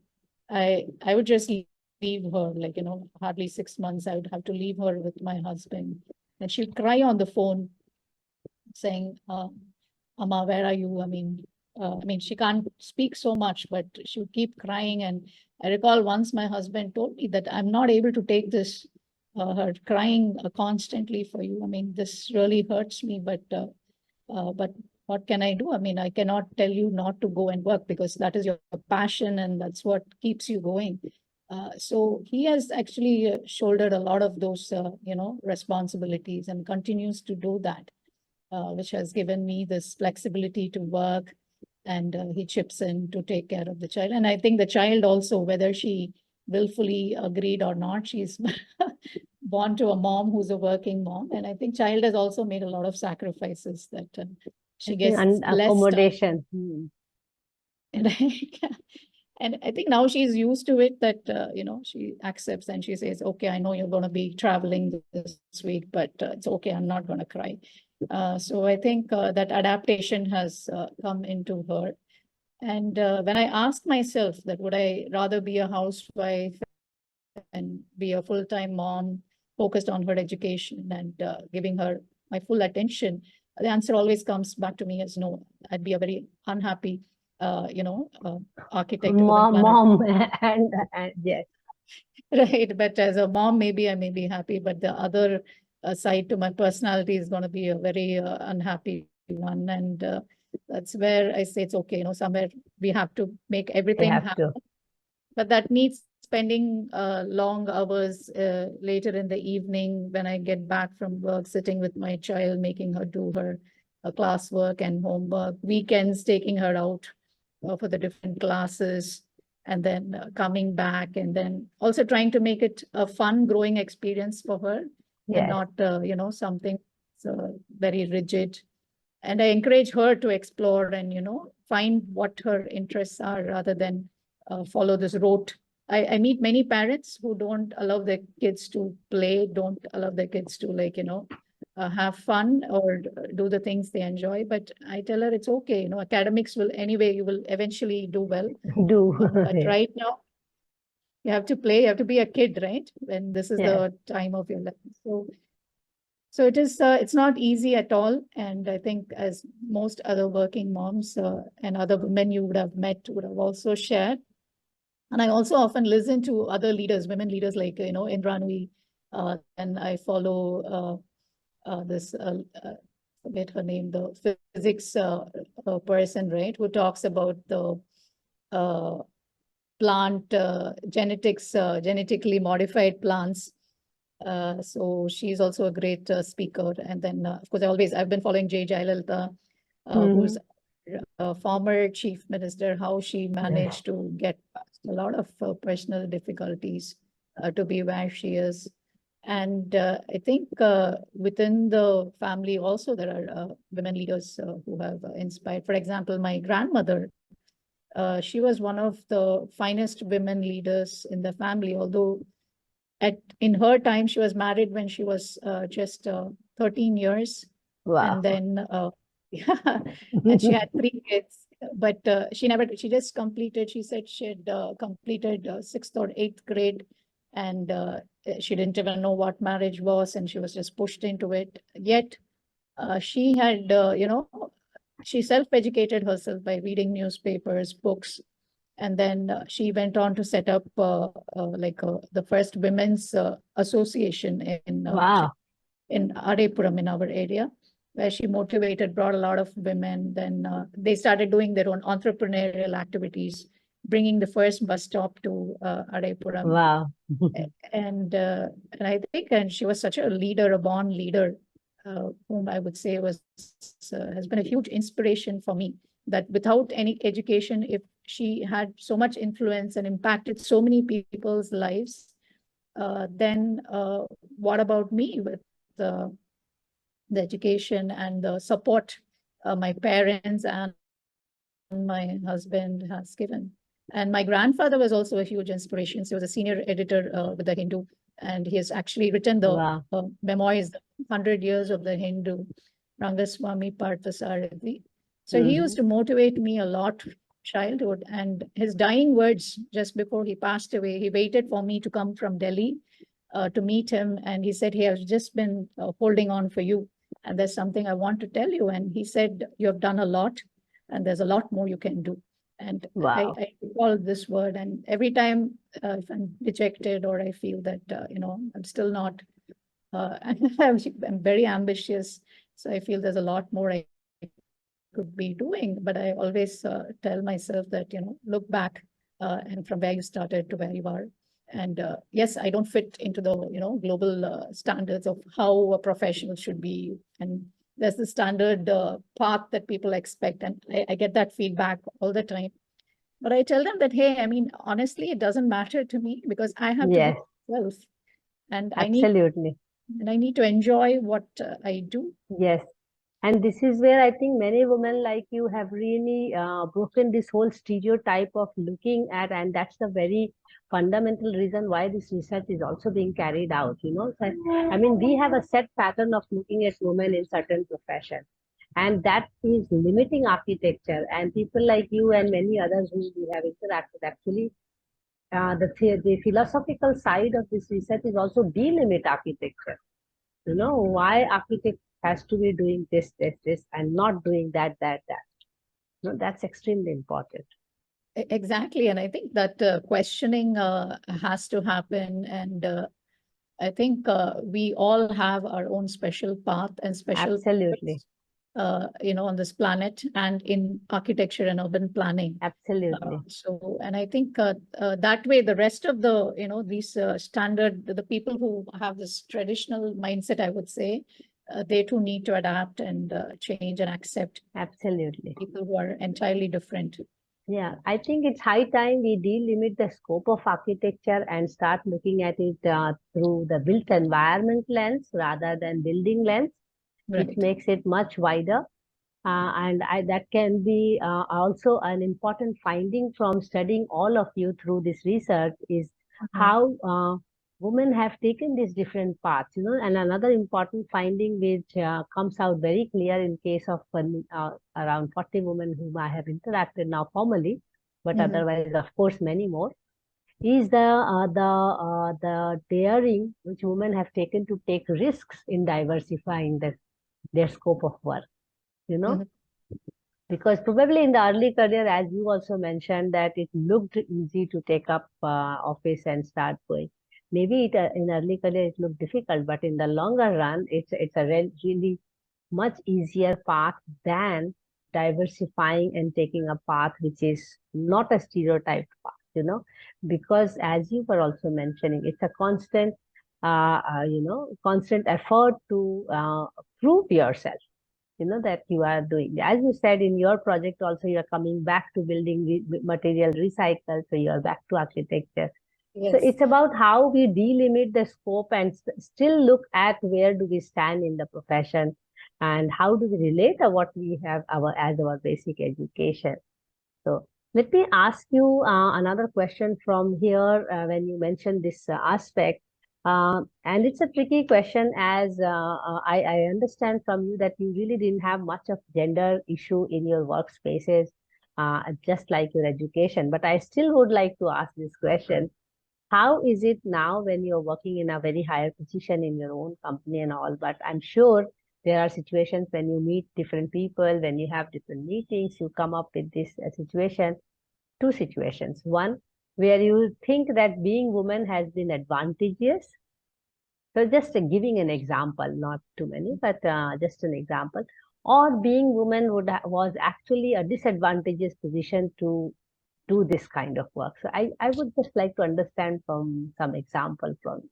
I would just leave her, like, hardly 6 months, I would have to leave her with my husband. And she would cry on the phone saying, Amma, where are you? I mean, she can't speak so much, but she would keep crying. And I recall once my husband told me that I'm not able to take this, her crying constantly for you. I mean, this really hurts me, but what can I do? I mean, I cannot tell you not to go and work because that is your passion and that's what keeps you going. So he has actually shouldered a lot of those, responsibilities and continues to do that, which has given me this flexibility to work. And he chips in to take care of the child. And I think the child also, whether she willfully agreed or not, she's born to a mom who's a working mom. And I think child has also made a lot of sacrifices that she gets less time. Accommodation. And and I think now she's used to it, that, she accepts and she says, okay, I know you're going to be traveling this week, but it's okay. I'm not going to cry. So I think that adaptation has come into her. And when I ask myself that would I rather be a housewife and be a full-time mom, focused on her education and giving her my full attention, the answer always comes back to me as no. I'd be a very unhappy, architect. Mom, and yes. Right, but as a mom, maybe I may be happy, but the other side to my personality is going to be a very unhappy one. And that's where I say it's okay, somewhere we have to make everything happen. But that needs spending long hours later in the evening when I get back from work, sitting with my child, making her do her classwork and homework, weekends taking her out for the different classes, and then coming back, and then also trying to make it a fun, growing experience for her, and not, something very rigid. And I encourage her to explore and, find what her interests are rather than follow this rote. I meet many parents who don't allow their kids to play, don't allow their kids to have fun or do the things they enjoy. But I tell her it's okay, academics will anyway, you will eventually do well. But right now, you have to play, you have to be a kid, right? When this is the time of your life. So it is, it's not easy at all. And I think as most other working moms and other women you would have met would have also shared. And I also often listen to other leaders, women leaders like, Indranui, and I follow this, forget her name, the physics person, right, who talks about the plant genetics, genetically modified plants. So she's also a great speaker. And then, of course, I've been following J. Jayalalitha, who's a former chief minister, how she managed to get past a lot of personal difficulties to be where she is. And I think within the family also, there are women leaders who have inspired. For example, my grandmother, she was one of the finest women leaders in the family, although in her time, she was married when she was just 13 years. Wow. And then, and she had 3 kids, but she just completed, she said she had completed 6th or 8th grade, and she didn't even know what marriage was, and she was just pushed into it. Yet she had, she self-educated herself by reading newspapers, books, and then she went on to set up the first women's association in Arepuram in our area, where she brought a lot of women. Then they started doing their own entrepreneurial activities, bringing the first bus stop to Arepuram. Wow. And I think, and she was such a leader, a born leader, whom I would say has been a huge inspiration for me, that without any education, if she had so much influence and impacted so many people's lives, then what about me with the education and the support my parents and my husband has given? And my grandfather was also a huge inspiration. So he was a senior editor with the Hindu, and he has actually written the memoirs, 100 Years of the Hindu, Rangaswamy Parthasarathi. So he used to motivate me a lot from childhood. And his dying words just before he passed away, he waited for me to come from Delhi to meet him. And he said, hey, I've just been holding on for you. And there's something I want to tell you. And he said, you have done a lot, and there's a lot more you can do. And I recall this word. And every time if I'm dejected or I feel that, I'm still not, I'm very ambitious. So I feel there's a lot more I could be doing. But I always tell myself that, look back and from where you started to where you are. And yes, I don't fit into the, global standards of how a professional should be. And there's the standard path that people expect. And I get that feedback all the time. But I tell them that, hey, I mean, honestly, it doesn't matter to me because I have to be myself. and Absolutely. I need to enjoy what I do. Yes. And this is where I think many women like you have really broken this whole stereotype of looking at, and that's the very fundamental reason why this research is also being carried out. So, I mean, we have a set pattern of looking at women in certain professions, and that is limiting architecture. And people like you and many others who we have interacted actually, the philosophical side of this research is also delimit architecture. Why architect has to be doing this, and not doing that. That's extremely important. Exactly. And I think that questioning has to happen. And I think we all have our own special path and special Absolutely. on this planet and in architecture and urban planning. Absolutely. And I think that way, the rest of the, these standard, the people who have this traditional mindset, I would say, they too need to adapt and change and accept Absolutely. people who are entirely different. Yeah, I think it's high time we delimit the scope of architecture and start looking at it through the built environment lens rather than building lens, which Right. makes it much wider. That can be also an important finding from studying all of you through this research is how women have taken these different paths, and another important finding which comes out very clear in case of around 40 women whom I have interacted now formally, but otherwise, of course, many more, is the daring which women have taken to take risks in diversifying their scope of work, because probably in the early career, as you also mentioned, that it looked easy to take up office and start going. Maybe in early career it looked difficult, but in the longer run, it's a really much easier path than diversifying and taking a path which is not a stereotyped path, because as you were also mentioning, it's a constant effort to prove yourself, that you are doing. As you said in your project also, you are coming back to building material recycle, so you are back to architecture. Yes. So it's about how we delimit the scope and still look at where do we stand in the profession and how do we relate to what we have as our basic education. So let me ask you another question from here when you mentioned this aspect. And it's a tricky question as I understand from you that you really didn't have much of gender issue in your workspaces, just like your education. But I still would like to ask this question. How is it now when you're working in a very higher position in your own company and all? But I'm sure there are situations when you meet different people, when you have different meetings, you come up with this situation, two situations. One, where you think that being woman has been advantageous. So just giving an example, not too many, but just an example. Or being woman was actually a disadvantageous position to do this kind of work. So I would just like to understand from some example from.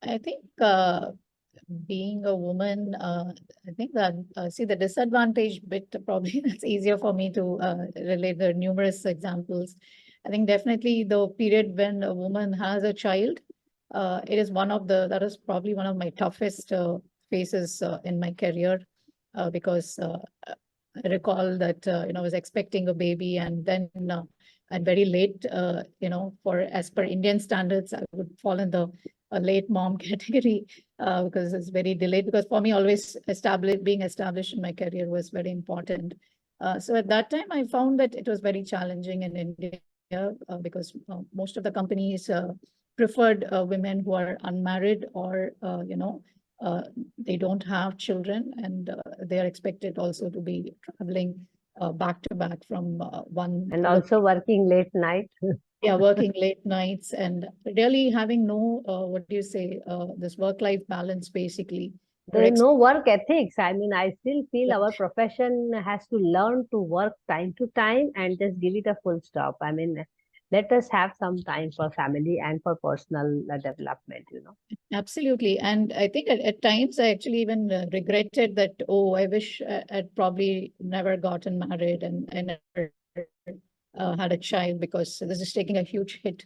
I think being a woman, I think that, see, the disadvantage bit, probably that's easier for me to relate the numerous examples. I think definitely the period when a woman has a child, it is that is probably one of my toughest phases in my career, because I recall that, I was expecting a baby, and then at very late, for as per Indian standards, I would fall in the late mom category because it's very delayed. Because for me, always being established in my career was very important. So at that time, I found that it was very challenging in India because most of the companies preferred women who are unmarried or, they don't have children, and they are expected also to be traveling back to back from one. And also working late night. Yeah, working late nights and really having no, what do you say, this work-life balance, basically. There's no work ethics. I mean, I still feel our profession has to learn to work time to time and just give it a full stop. I mean, let us have some time for family and for personal development, Absolutely. And I think at times I actually even regretted that, oh, I wish I'd probably never gotten married and never had a child, because this is taking a huge hit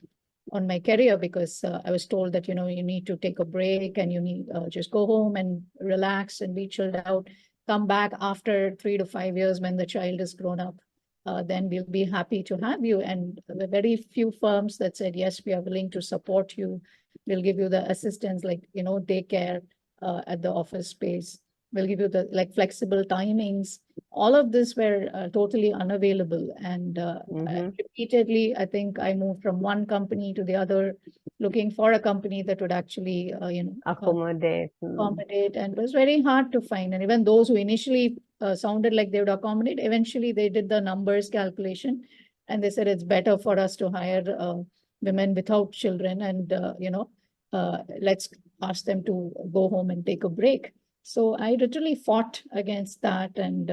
on my career, because I was told that, you need to take a break and you need just go home and relax and be chilled out. Come back after 3 to 5 years when the child is grown up. Then we'll be happy to have you. And the very few firms that said, yes, we are willing to support you. We'll give you the assistance, like, daycare at the office space. We'll give you the flexible timings. All of this were totally unavailable. And repeatedly, I think I moved from one company to the other, looking for a company that would actually, Accommodate. accommodate. And it was very hard to find. And even those who initially sounded like they would accommodate, eventually they did the numbers calculation and they said it's better for us to hire women without children, and let's ask them to go home and take a break. So I literally fought against that. And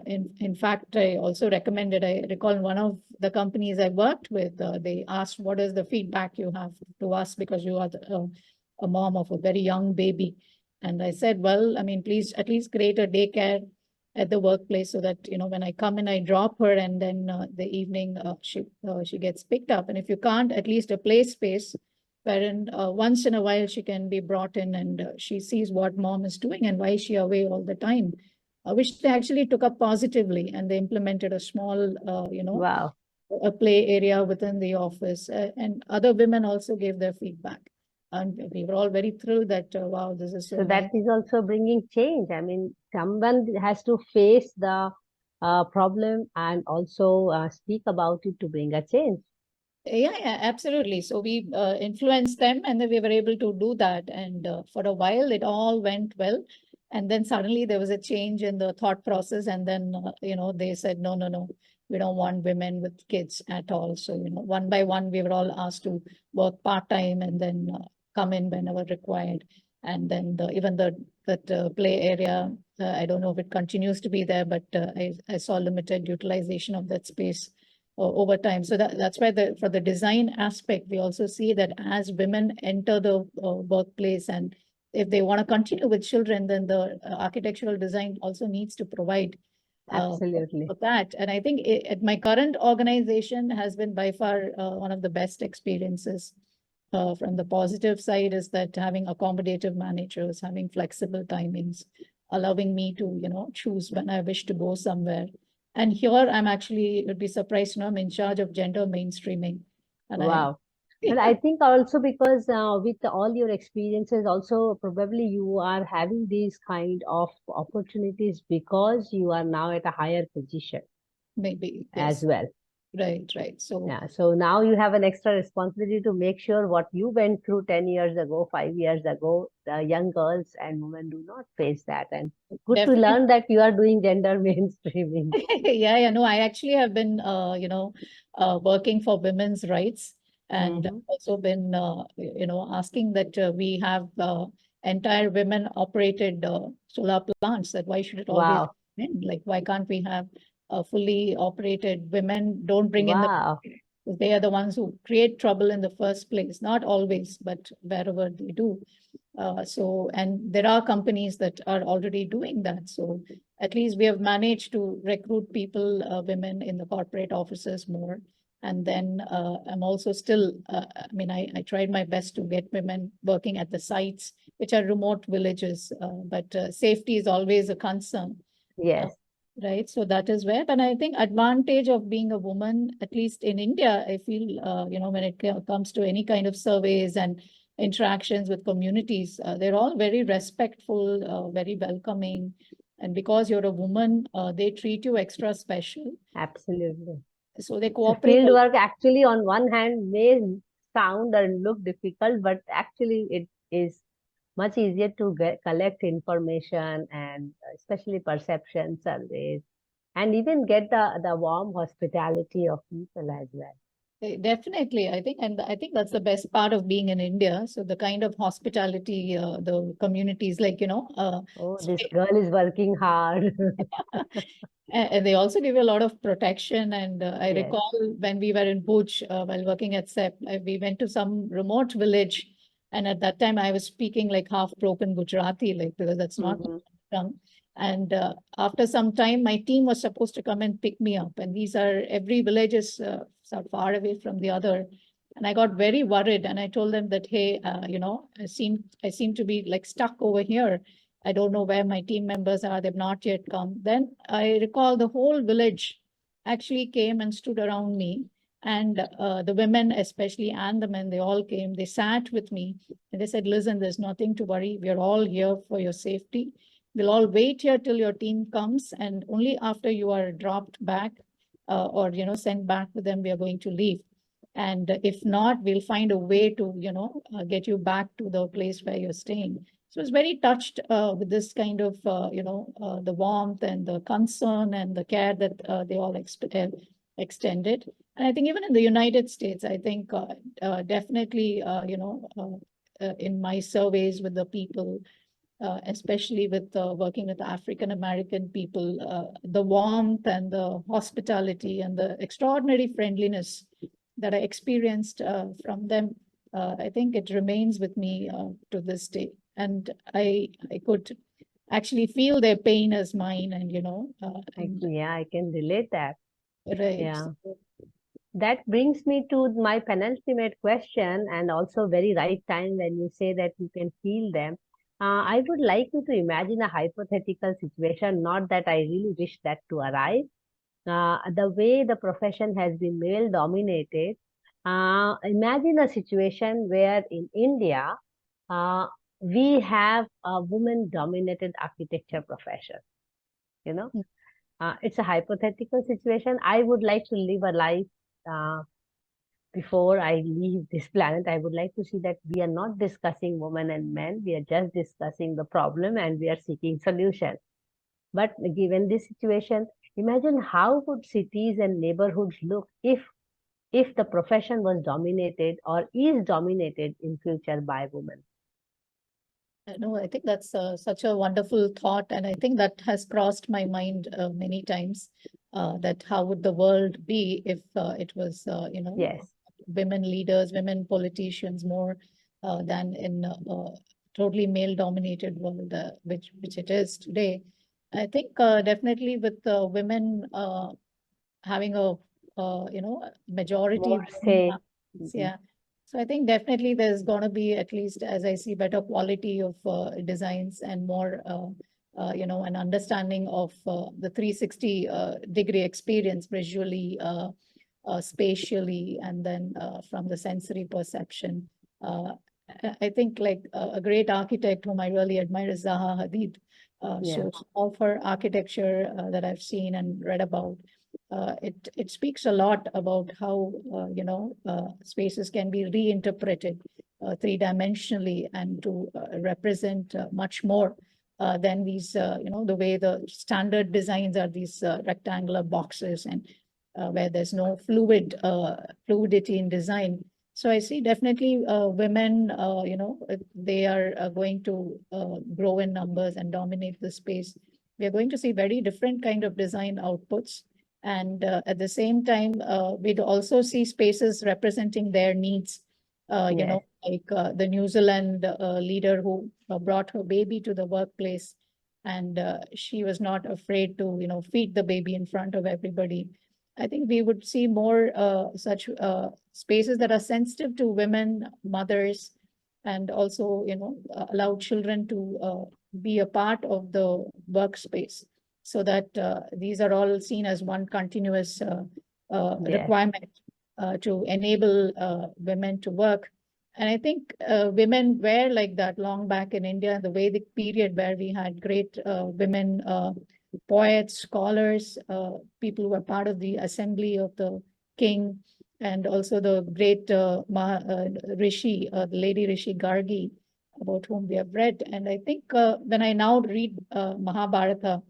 in fact, I also recommended, I recall one of the companies I worked with, they asked, what is the feedback you have to us, because you are a mom of a very young baby. And I said, well, I mean, please at least create a daycare at the workplace, so that, when I come in, I drop her, and then the evening she gets picked up. And if you can't, at least a play space wherein once in a while she can be brought in, and she sees what mom is doing and why is she away all the time, which they actually took up positively, and they implemented a small, Wow. a play area within the office, and other women also gave their feedback. And we were all very thrilled that, wow, this is so So that nice. is also bringing change. I mean, someone has to face the problem and also speak about it to bring a change. Yeah, absolutely. So we influenced them, and then we were able to do that. And for a while, it all went well. And then suddenly there was a change in the thought process. And then, they said, no, no, no, we don't want women with kids at all. So, one by one, we were all asked to work part-time and then come in whenever required. And then even that play area, I don't know if it continues to be there, but I saw limited utilization of that space over time. So that's why for the design aspect, we also see that as women enter the workplace, and if they want to continue with children, then the architectural design also needs to provide Absolutely. for that. And I think at my current organization has been by far one of the best experiences. From the positive side is that having accommodative managers, having flexible timings, allowing me to, choose when I wish to go somewhere. And here I'm actually, you'd be surprised to know, I'm in charge of gender mainstreaming. And Wow. And I think also because with all your experiences, also probably you are having these kind of opportunities because you are now at a higher position maybe, as yes, well. right. So Yeah. So now you have an extra responsibility to make sure what you went through 10 years ago, 5 years ago, the young girls and women do not face that. And good to definitely. learn that you are doing gender mainstreaming. Yeah, no, I actually have been, working for women's rights, and Mm-hmm. also been, asking that we have entire women operated solar plants, that why should it always Wow. be men? Like, why can't we have fully operated women? Don't bring in the, Wow. they are the ones who create trouble in the first place, not always, but wherever they do. And there are companies that are already doing that. So at least we have managed to recruit people, women in the corporate offices more. And then I'm also still, I mean, I tried my best to get women working at the sites, which are remote villages, but safety is always a concern. Uh, Yes. right. So that is where, and I think advantage of being a woman, at least in India, I feel, when it comes to any kind of surveys and interactions with communities, they're all very respectful, very welcoming. And because you're a woman, they treat you extra special. Absolutely. So they So cooperate. field work actually on one hand may sound and look difficult, but actually it is much easier to collect information and especially perception surveys and even get the warm hospitality of people as well. Definitely, I think, and I think that's the best part of being in India. So the kind of hospitality, the communities, like, Oh, this girl is working hard. and they also give you a lot of protection. And I Yes. recall when we were in Bhuj, while working at SEP, we went to some remote village. And at that time, I was speaking like half broken Gujarati, like, because that's not Mm-hmm. my tongue. And after some time, my team was supposed to come and pick me up. And these are, every village is sort of far away from the other. And I got very worried, and I told them that, hey, I seem to be like stuck over here. I don't know where my team members are. They've not yet come. Then I recall the whole village actually came and stood around me. And the women, especially, and the men, they all came. They sat with me and they said, listen, there's nothing to worry. We're all here for your safety. We'll all wait here till your team comes. And only after you are dropped back or, sent back with them, we are going to leave. And if not, we'll find a way to, get you back to the place where you're staying. So I was very touched with this kind of, the warmth and the concern and the care that they all extended. And I think even in the United States, I think definitely, in my surveys with the people, especially with working with African American people, the warmth and the hospitality and the extraordinary friendliness that I experienced from them, I think it remains with me to this day. And I could actually feel their pain as mine, and Yeah, I can relate that. right. Yeah. That brings me to my penultimate question, and also very right time when you say that you can feel them. I would like you to imagine a hypothetical situation, not that I really wish that to arise. The way the profession has been male dominated, imagine a situation where in India, uh, we have a woman dominated architecture profession. You know, Mm. it's a hypothetical situation. I would like to live a life before I leave this planet. I would like to see that we are not discussing women and men. We are just discussing the problem and we are seeking solution. But given this situation, imagine how would cities and neighborhoods look if the profession was dominated or is dominated in future by women. No, I think that's such a wonderful thought. And I think that has crossed my mind many times, that how would the world be if it was, Yes. women leaders, women politicians more than in a totally male-dominated world, which it is today. I think definitely with women having a majority. More say. Yeah. So I think definitely there's going to be, at least as I see, better quality of designs and more, an understanding of the 360 degree experience visually, spatially, and then from the sensory perception. I think like a great architect whom I really admire is Zaha Hadid. So all of her architecture that I've seen and read about, it speaks a lot about how spaces can be reinterpreted three-dimensionally and to represent much more than these the way the standard designs are these rectangular boxes, and where there's no fluidity in design. So I see definitely women, they are going to grow in numbers and dominate the space. We are going to see very different kind of design outputs. And at the same time, we'd also see spaces representing their needs. Like the New Zealand leader who brought her baby to the workplace, and she was not afraid to, feed the baby in front of everybody. I think we would see more such spaces that are sensitive to women, mothers, and also, allow children to be a part of the workspace, so that these are all seen as one continuous requirement to enable women to work. And I think women were like that long back in India, the Vedic period, where we had great women poets, scholars, people who were part of the assembly of the king, and also the great Rishi, the lady Rishi Gargi, about whom we have read. And I think when I now read Mahabharata,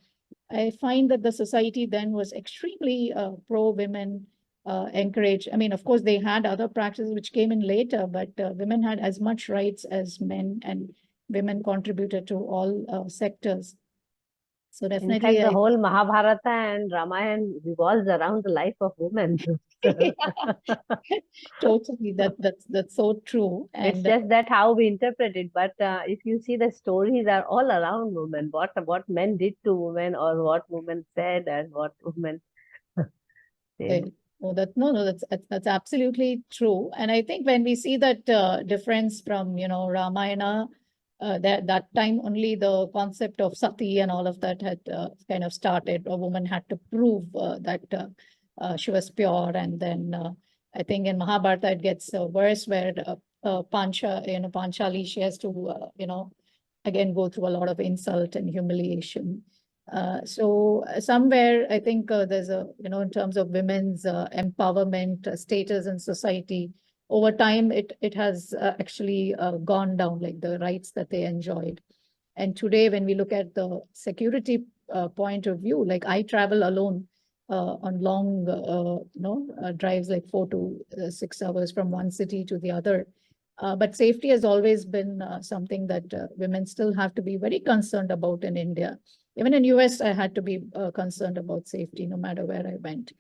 I find that the society then was extremely pro-women, encouraged. I mean, of course, they had other practices which came in later, but women had as much rights as men, and women contributed to all sectors. So In definitely, fact, the whole Mahabharata and Ramayana revolves around the life of women. totally, that's so true. It's And just that how we interpret it. But if you see, the stories are all around women. What men did to women, or what women said, and what women did. Oh, that's absolutely true. And I think when we see that difference from, Ramayana, that time only the concept of sati and all of that had kind of started. A woman had to prove that she was pure. And then I think in Mahabharata it gets worse, where Panchali, she has to, again go through a lot of insult and humiliation. So somewhere I think there's in terms of women's empowerment, status in society, over time it has actually gone down, like the rights that they enjoyed. And today, when we look at the security point of view, like I travel alone on long, drives, like 4 to 6 hours from one city to the other. But safety has always been something that women still have to be very concerned about in India. Even in US, I had to be concerned about safety no matter where I went.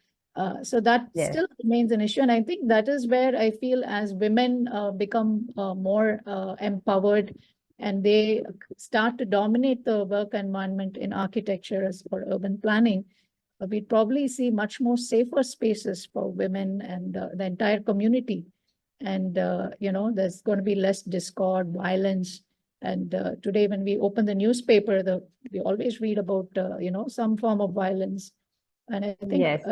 So that Yes. still remains an issue. And I think that is where I feel, as women become more empowered and they start to dominate the work environment in architecture as for urban planning, we'd probably see much more safer spaces for women and the entire community. And, there's going to be less discord, violence. And today, when we open the newspaper, we always read about, some form of violence. And I think Yes.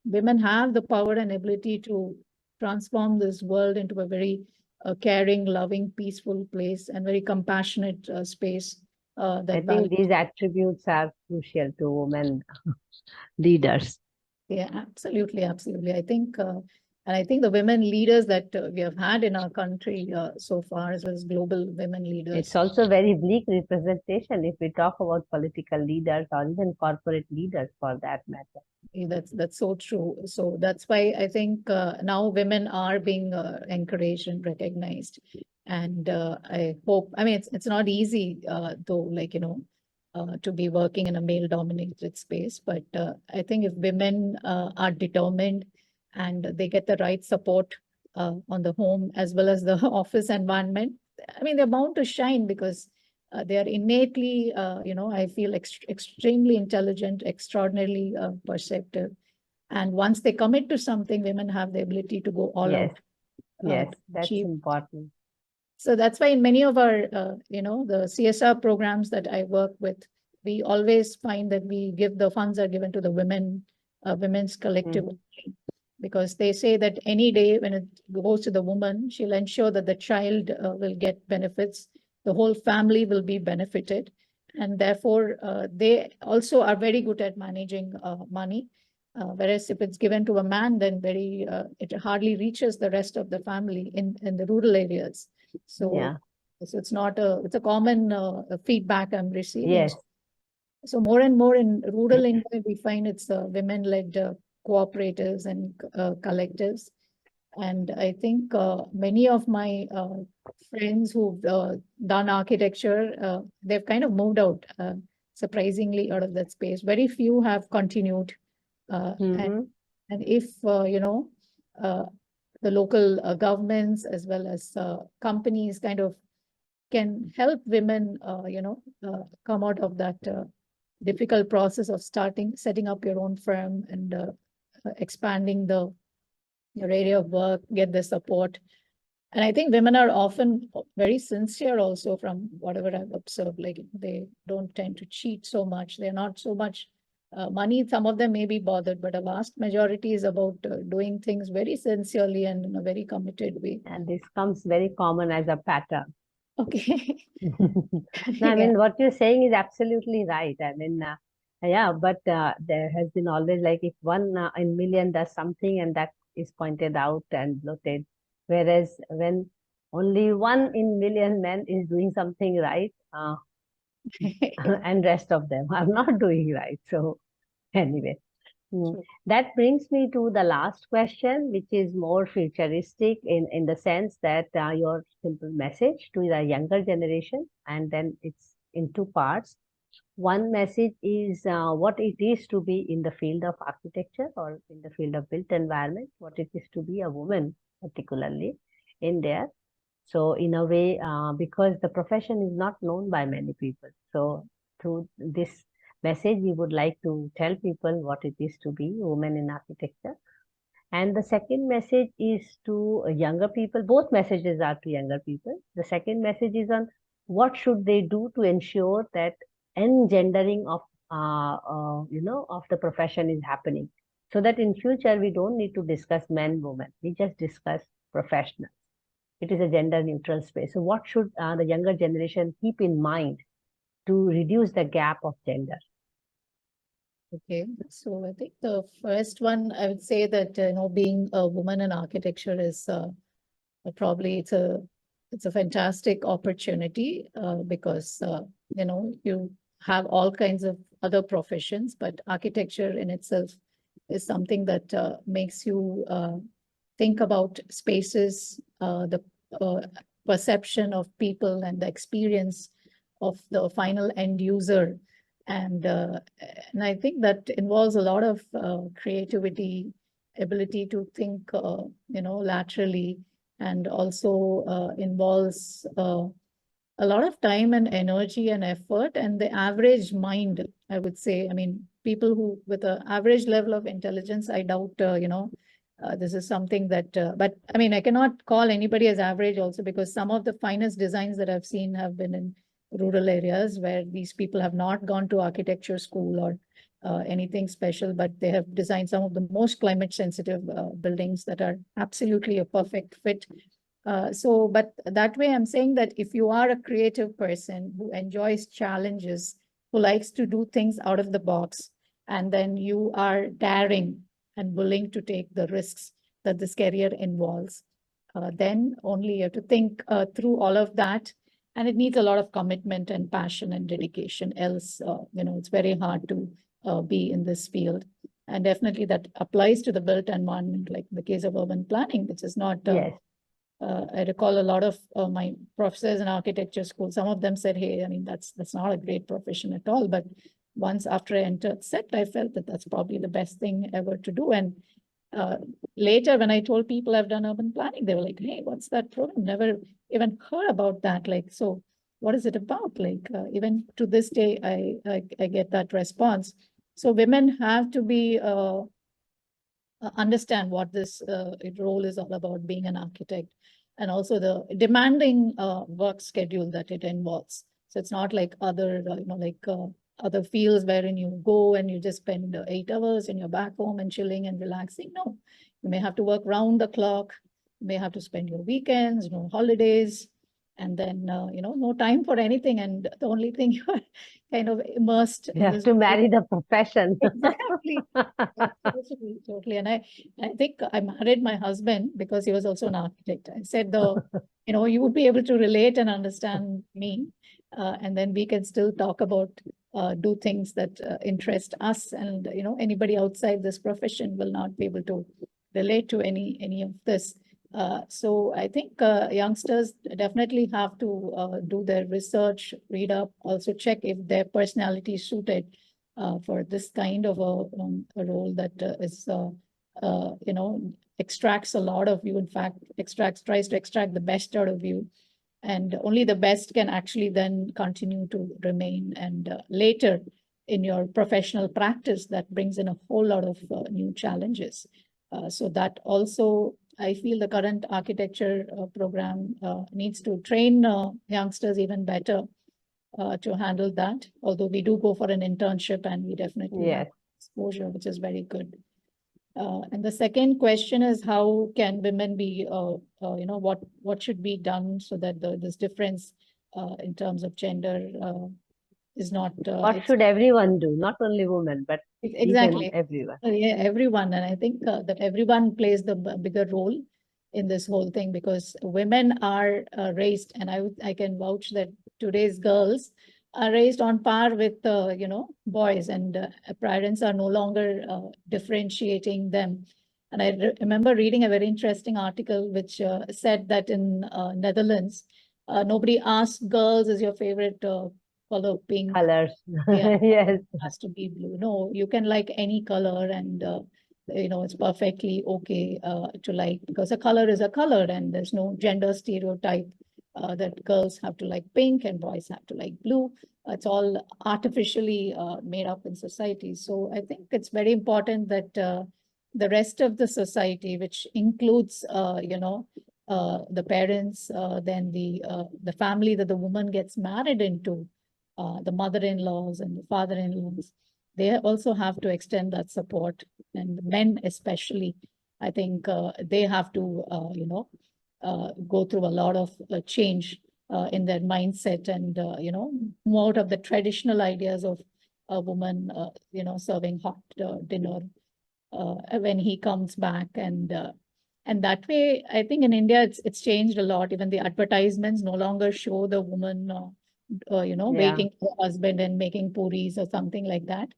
Women have the power and ability to transform this world into a very caring, loving, peaceful place and very compassionate space I that think these attributes are crucial to women leaders. Yeah, absolutely, absolutely. And I think the women leaders that we have had in our country so far, as well as global women leaders. It's also very bleak representation if we talk about political leaders or even corporate leaders, for that matter. That's so true. So that's why I think now women are being encouraged and recognized. And I hope, I mean, it's not easy though, like, to be working in a male dominated space. But I think if women are determined and they get the right support on the home as well as the office environment, I mean, they're bound to shine, because they are innately, I feel extremely intelligent, extraordinarily perceptive. And once they commit to something, women have the ability to go all Yes. out. Yes, that's achieve. important. So that's why in many of our, the CSR programs that I work with, we always find that we give the funds are given to the women's collective, because they say that any day when it goes to the woman, she'll ensure that the child will get benefits, the whole family will be benefited. And therefore, they also are very good at managing money. Whereas if it's given to a man, then it hardly reaches the rest of the family in the rural areas. So, yeah. So it's a common feedback I'm receiving. Yes. So more and more in rural India, we find it's women-led cooperatives and collectives. And I think many of my friends who've done architecture, they've kind of moved out, surprisingly, out of that space. Very few have continued. And if, the local governments as well as companies kind of can help women, come out of that difficult process of setting up your own firm and expanding your area of work, get the support. And I think women are often very sincere also, from whatever I've observed. Like, they don't tend to cheat so much. They're not so much money. Some of them may be bothered, but a vast majority is about doing things very sincerely and in a very committed way. And this comes very common as a pattern. Okay. No, I mean, what you're saying is absolutely right. I mean, yeah, but there has been always, like, if one in million does something and that is pointed out and noted, whereas when only one in million men is doing something right, and rest of them are not doing right. So anyway, that brings me to the last question, which is more futuristic in the sense that your simple message to the younger generation, and then it's in two parts. One message is what it is to be in the field of architecture or in the field of built environment, what it is to be a woman, particularly in there. So in a way, because the profession is not known by many people. So through this message, we would like to tell people what it is to be women in architecture. And the second message is to younger people. Both messages are to younger people. The second message is on what should they do to ensure that engendering of of the profession is happening, so that in future we don't need to discuss men, women. We just discuss professionals. It is a gender neutral space. So what should the younger generation keep in mind to reduce the gap of gender? Okay, so I think the first one, I would say that, being a woman in architecture is probably it's a fantastic opportunity because, you have all kinds of other professions, but architecture in itself is something that makes you think about spaces, the perception of people and the experience of the final end user. And I think that involves a lot of creativity, ability to think, laterally, and also involves a lot of time and energy and effort. And the average mind, I would say, I mean, people who with an average level of intelligence, I doubt, this is something that, but I mean, I cannot call anybody as average also, because some of the finest designs that I've seen have been in rural areas where these people have not gone to architecture school or anything special, but they have designed some of the most climate sensitive buildings that are absolutely a perfect fit. But that way I'm saying that if you are a creative person who enjoys challenges, who likes to do things out of the box, and then you are daring and willing to take the risks that this career involves, then only you have to think through all of that. And it needs a lot of commitment and passion and dedication. Else, it's very hard to be in this field. And definitely that applies to the built environment, like in the case of urban planning, which is not Yes. I recall a lot of my professors in architecture school. Some of them said, "Hey, I mean, that's not a great profession at all." But once after I entered SET, I felt that that's probably the best thing ever to do. And later, when I told people I've done urban planning, they were like, "Hey, what's that program? Never even heard about that." Like, so what is it about? Like, even to this day, I get that response. So women have to be understand what this role is all about, being an architect, and also the demanding work schedule that it involves. So it's not like other, other fields wherein you go and you just spend 8 hours and you're back home and chilling and relaxing. No, you may have to work round the clock. You may have to spend your weekends, holidays, and then, no time for anything. And the only thing you are kind of immersed You in have this. to marry the profession. Exactly. Totally, totally. And I think I married my husband because he was also an architect. I said, you would be able to relate and understand me. And then we can still talk about, do things that interest us. And, anybody outside this profession will not be able to relate to any of this. So I think youngsters definitely have to do their research, read up, also check if their personality is suited for this kind of a role that is, extracts a lot of you. In fact, tries to extract the best out of you. And only the best can actually then continue to remain. And later in your professional practice, that brings in a whole lot of new challenges. So that also, I feel the current architecture program needs to train youngsters even better to handle that. Although we do go for an internship and we definitely have Yes. exposure, which is very good. And the second question is, how can women be, what should be done so that this difference in terms of gender is not. What should everyone do? Not only women, but even Exactly. everyone. Yeah, everyone. And I think that everyone plays the bigger role in this whole thing, because women are raised, and I can vouch that today's girls are raised on par with, boys, and parents are no longer differentiating them. And I remember reading a very interesting article which said that in Netherlands, nobody asks girls, is your favorite color pink? Colors. Yeah, Yes. has to be blue. No, you can like any color, and it's perfectly okay to like, because a color is a color, and there's no gender stereotype that girls have to like pink and boys have to like blue. It's all artificially made up in society. So I think it's very important that the rest of the society, which includes, the parents, then the family that the woman gets married into, the mother-in-laws and the father-in-laws, they also have to extend that support. And men especially, I think they have to, go through a lot of change in their mindset and, move out of the traditional ideas of a woman, serving hot dinner when he comes back. And that way, I think in India, it's changed a lot. Even the advertisements no longer show the woman, Yeah. waiting for the husband and making puris or something like that.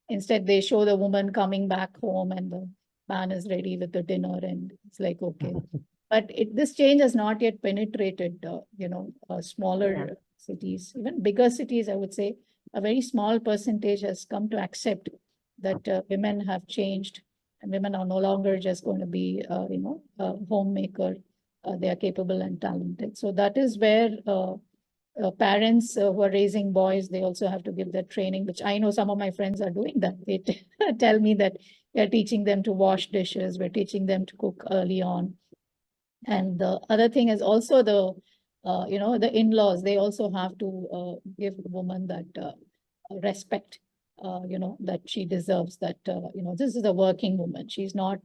Instead, they show the woman coming back home and the man is ready with the dinner, and it's like, okay. But this change has not yet penetrated, smaller Yeah. cities, even bigger cities, I would say. A very small percentage has come to accept that women have changed, and women are no longer just going to be, a homemaker. They are capable and talented. So that is where parents who are raising boys, they also have to give that training, which I know some of my friends are doing that. They tell me that we are teaching them to wash dishes, we're teaching them to cook early on. And the other thing is also the in-laws, they also have to give the woman that respect, that she deserves, that, this is a working woman. She's not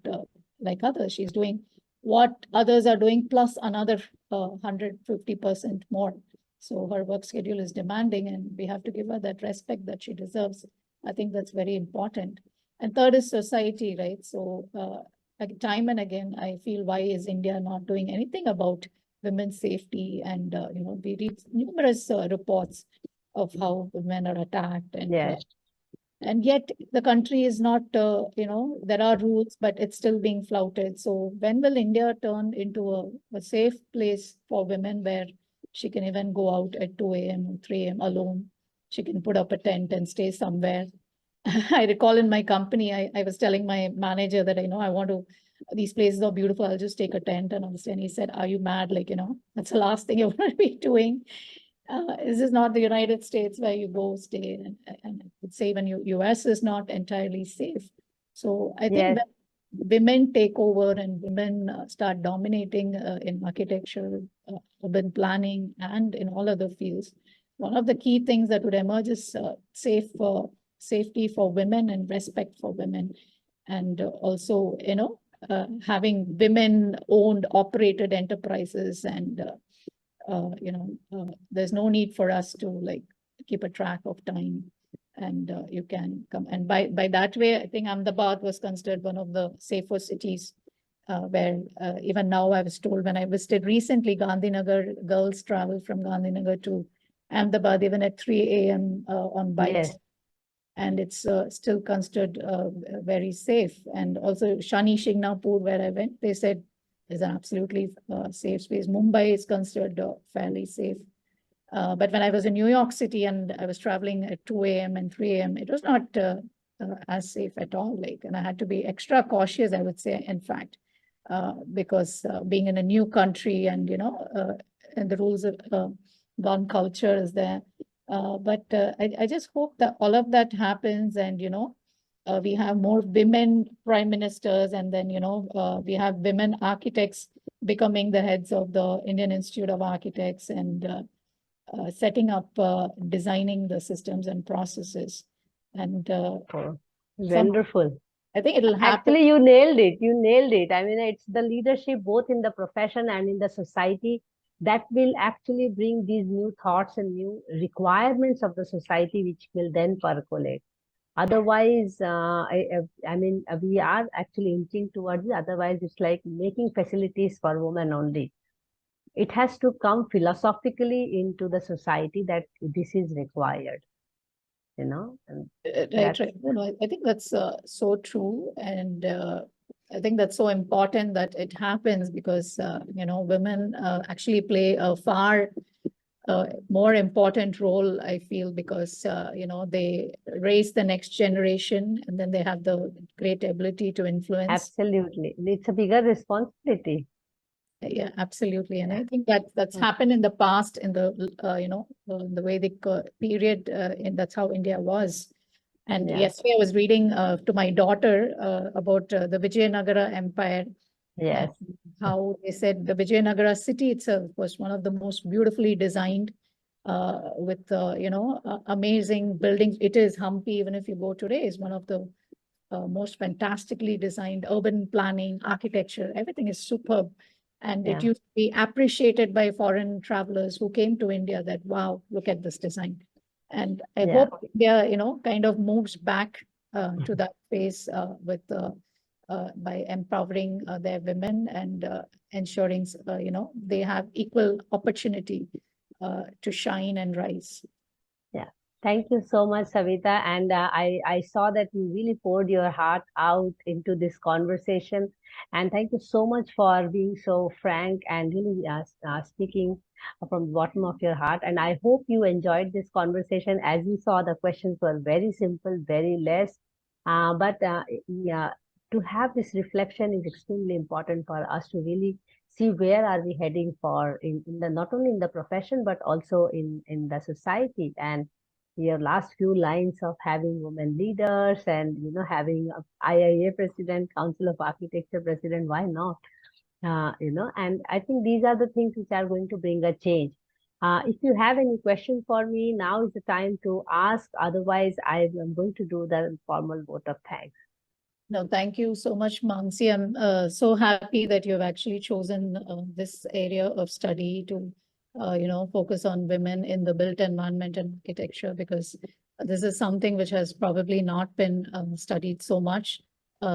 like others. She's doing what others are doing plus another 150% more. So her work schedule is demanding, and we have to give her that respect that she deserves. I think that's very important. And third is society, right? So time and again, I feel, why is India not doing anything about women's safety? And, we read numerous reports of how women are attacked, and yet the country is not, there are rules, but it's still being flouted. So when will India turn into a safe place for women, where she can even go out at 2 a.m. or 3 a.m. alone? She can put up a tent and stay somewhere. I recall in my company, I was telling my manager that, I want to, these places are beautiful, I'll just take a tent and I'll stay. And he said, are you mad? Like, that's the last thing you want to be doing. This is not the United States where you go stay. And I would say even US is not entirely safe. So I think Yes. that women take over and women start dominating in architecture, urban planning, and in all other fields. One of the key things that would emerge is safety for women and respect for women. And also, having women-owned, operated enterprises. And there's no need for us to like keep a track of time, and you can come. And by that way, I think Ahmedabad was considered one of the safer cities, where even now I was told, when I visited recently Gandhinagar, girls travel from Gandhinagar to Ahmedabad even at 3 a.m. On bikes. Yes. And it's still considered very safe. And also Shani Shingnapur, where I went, they said is an absolutely safe space. Mumbai is considered fairly safe. But when I was in New York City and I was traveling at 2 a.m. and 3 a.m., it was not as safe at all. Like, and I had to be extra cautious, I would say, in fact, because being in a new country, and, and the rules of gun culture is there. But I just hope that all of that happens, and, we have more women prime ministers, and then, we have women architects becoming the heads of the Indian Institute of Architects, and setting up, designing the systems and processes. And Wonderful. I think it'll happen. Actually, you nailed it. You nailed it. I mean, it's the leadership both in the profession and in the society that will actually bring these new thoughts and new requirements of the society, which will then percolate. Otherwise, I mean, we are actually inching towards it. Otherwise, it's like making facilities for women only. It has to come philosophically into the society that this is required, And Right. No, I think that's so true. And I think that's so important that it happens, because, women actually play a far more important role, I feel, because, they raise the next generation, and then they have the great ability to influence. Absolutely. It's a bigger responsibility. Yeah, absolutely. And I think that's happened in the past, in the, the Vedic period, and that's how India was. And Yeah. yesterday I was reading to my daughter about the Vijayanagara Empire and Yes. how they said the Vijayanagara city itself was one of the most beautifully designed with amazing buildings. It is Hampi, even if you go today, is one of the most fantastically designed urban planning, architecture. Everything is superb. And it Yeah. used to be appreciated by foreign travelers who came to India that, wow, look at this design. And I Yeah. hope India, kind of moves back to that phase with by empowering their women and ensuring, they have equal opportunity to shine and rise. Yeah. Thank you so much, Savitha. And I saw that you really poured your heart out into this conversation. And thank you so much for being so frank and really speaking from the bottom of your heart. And I hope you enjoyed this conversation. As you saw, the questions were very simple, very less. But yeah, to have this reflection is extremely important for us to really see where are we heading for in the not only in the profession but also in the society. And your last few lines of having women leaders and having a IIA president, Council of Architecture president, why not? And I think these are the things which are going to bring a change. If you have any question for me, now is the time to ask. Otherwise, I am going to do the formal vote of thanks. No, thank you so much, Mansi. I'm so happy that you've actually chosen this area of study to, focus on women in the built environment and architecture, because this is something which has probably not been studied so much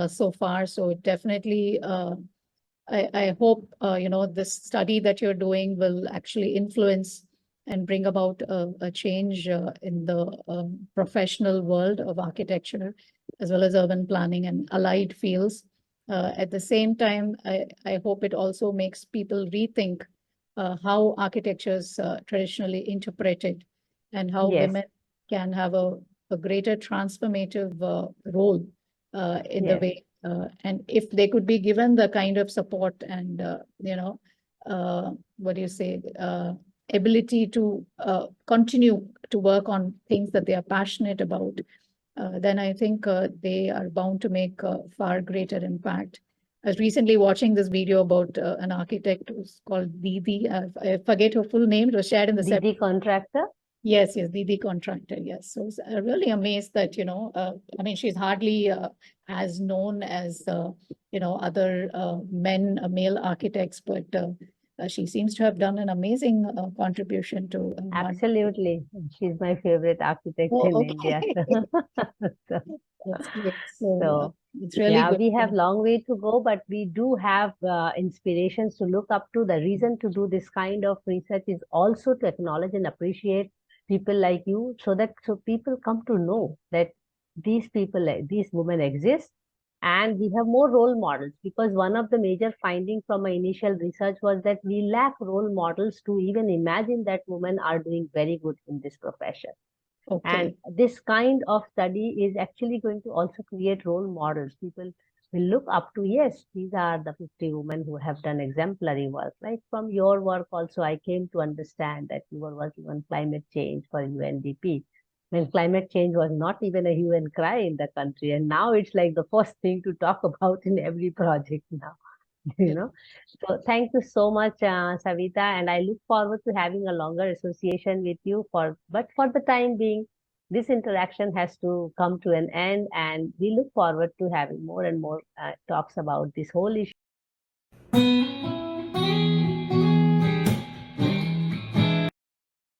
so far. So it definitely, I hope, this study that you're doing will actually influence and bring about a change in the professional world of architecture, as well as urban planning and allied fields. At the same time, I hope it also makes people rethink how architecture is traditionally interpreted and how Yes, women can have a greater transformative role in the yes, way, and if they could be given the kind of support and, what do you say, ability to continue to work on things that they are passionate about, then I think they are bound to make a far greater impact. I was recently watching this video about an architect who's called Didi. I forget her full name. It was shared in the DD contractor. Yes, yes, Didi contractor. Yes. So really amazed that, I mean, she's hardly as known as, other male architects, but she seems to have done an amazing contribution to Absolutely. She's my favorite architect Oh, in India. okay. So, That's great. So so, it's really yeah, good. we have long way to go, but we do have inspirations to look up to. The reason to do this kind of research is also to acknowledge and appreciate people like you, so people come to know that these people, these women exist, and we have more role models. Because one of the major findings from my initial research was that we lack role models to even imagine that women are doing very good in this profession. And Okay. this kind of study is actually going to also create role models. People will look up to, yes, these are the 50 women who have done exemplary work. Right from your work also, I came to understand that you were working on climate change for UNDP. When climate change was not even a hue and cry in the country. And now it's like the first thing to talk about in every project now. you Yeah. know so thank you so much, Savitha, and I look forward to having a longer association with you. For the time being, this interaction has to come to an end, and we look forward to having more and more talks about this whole issue.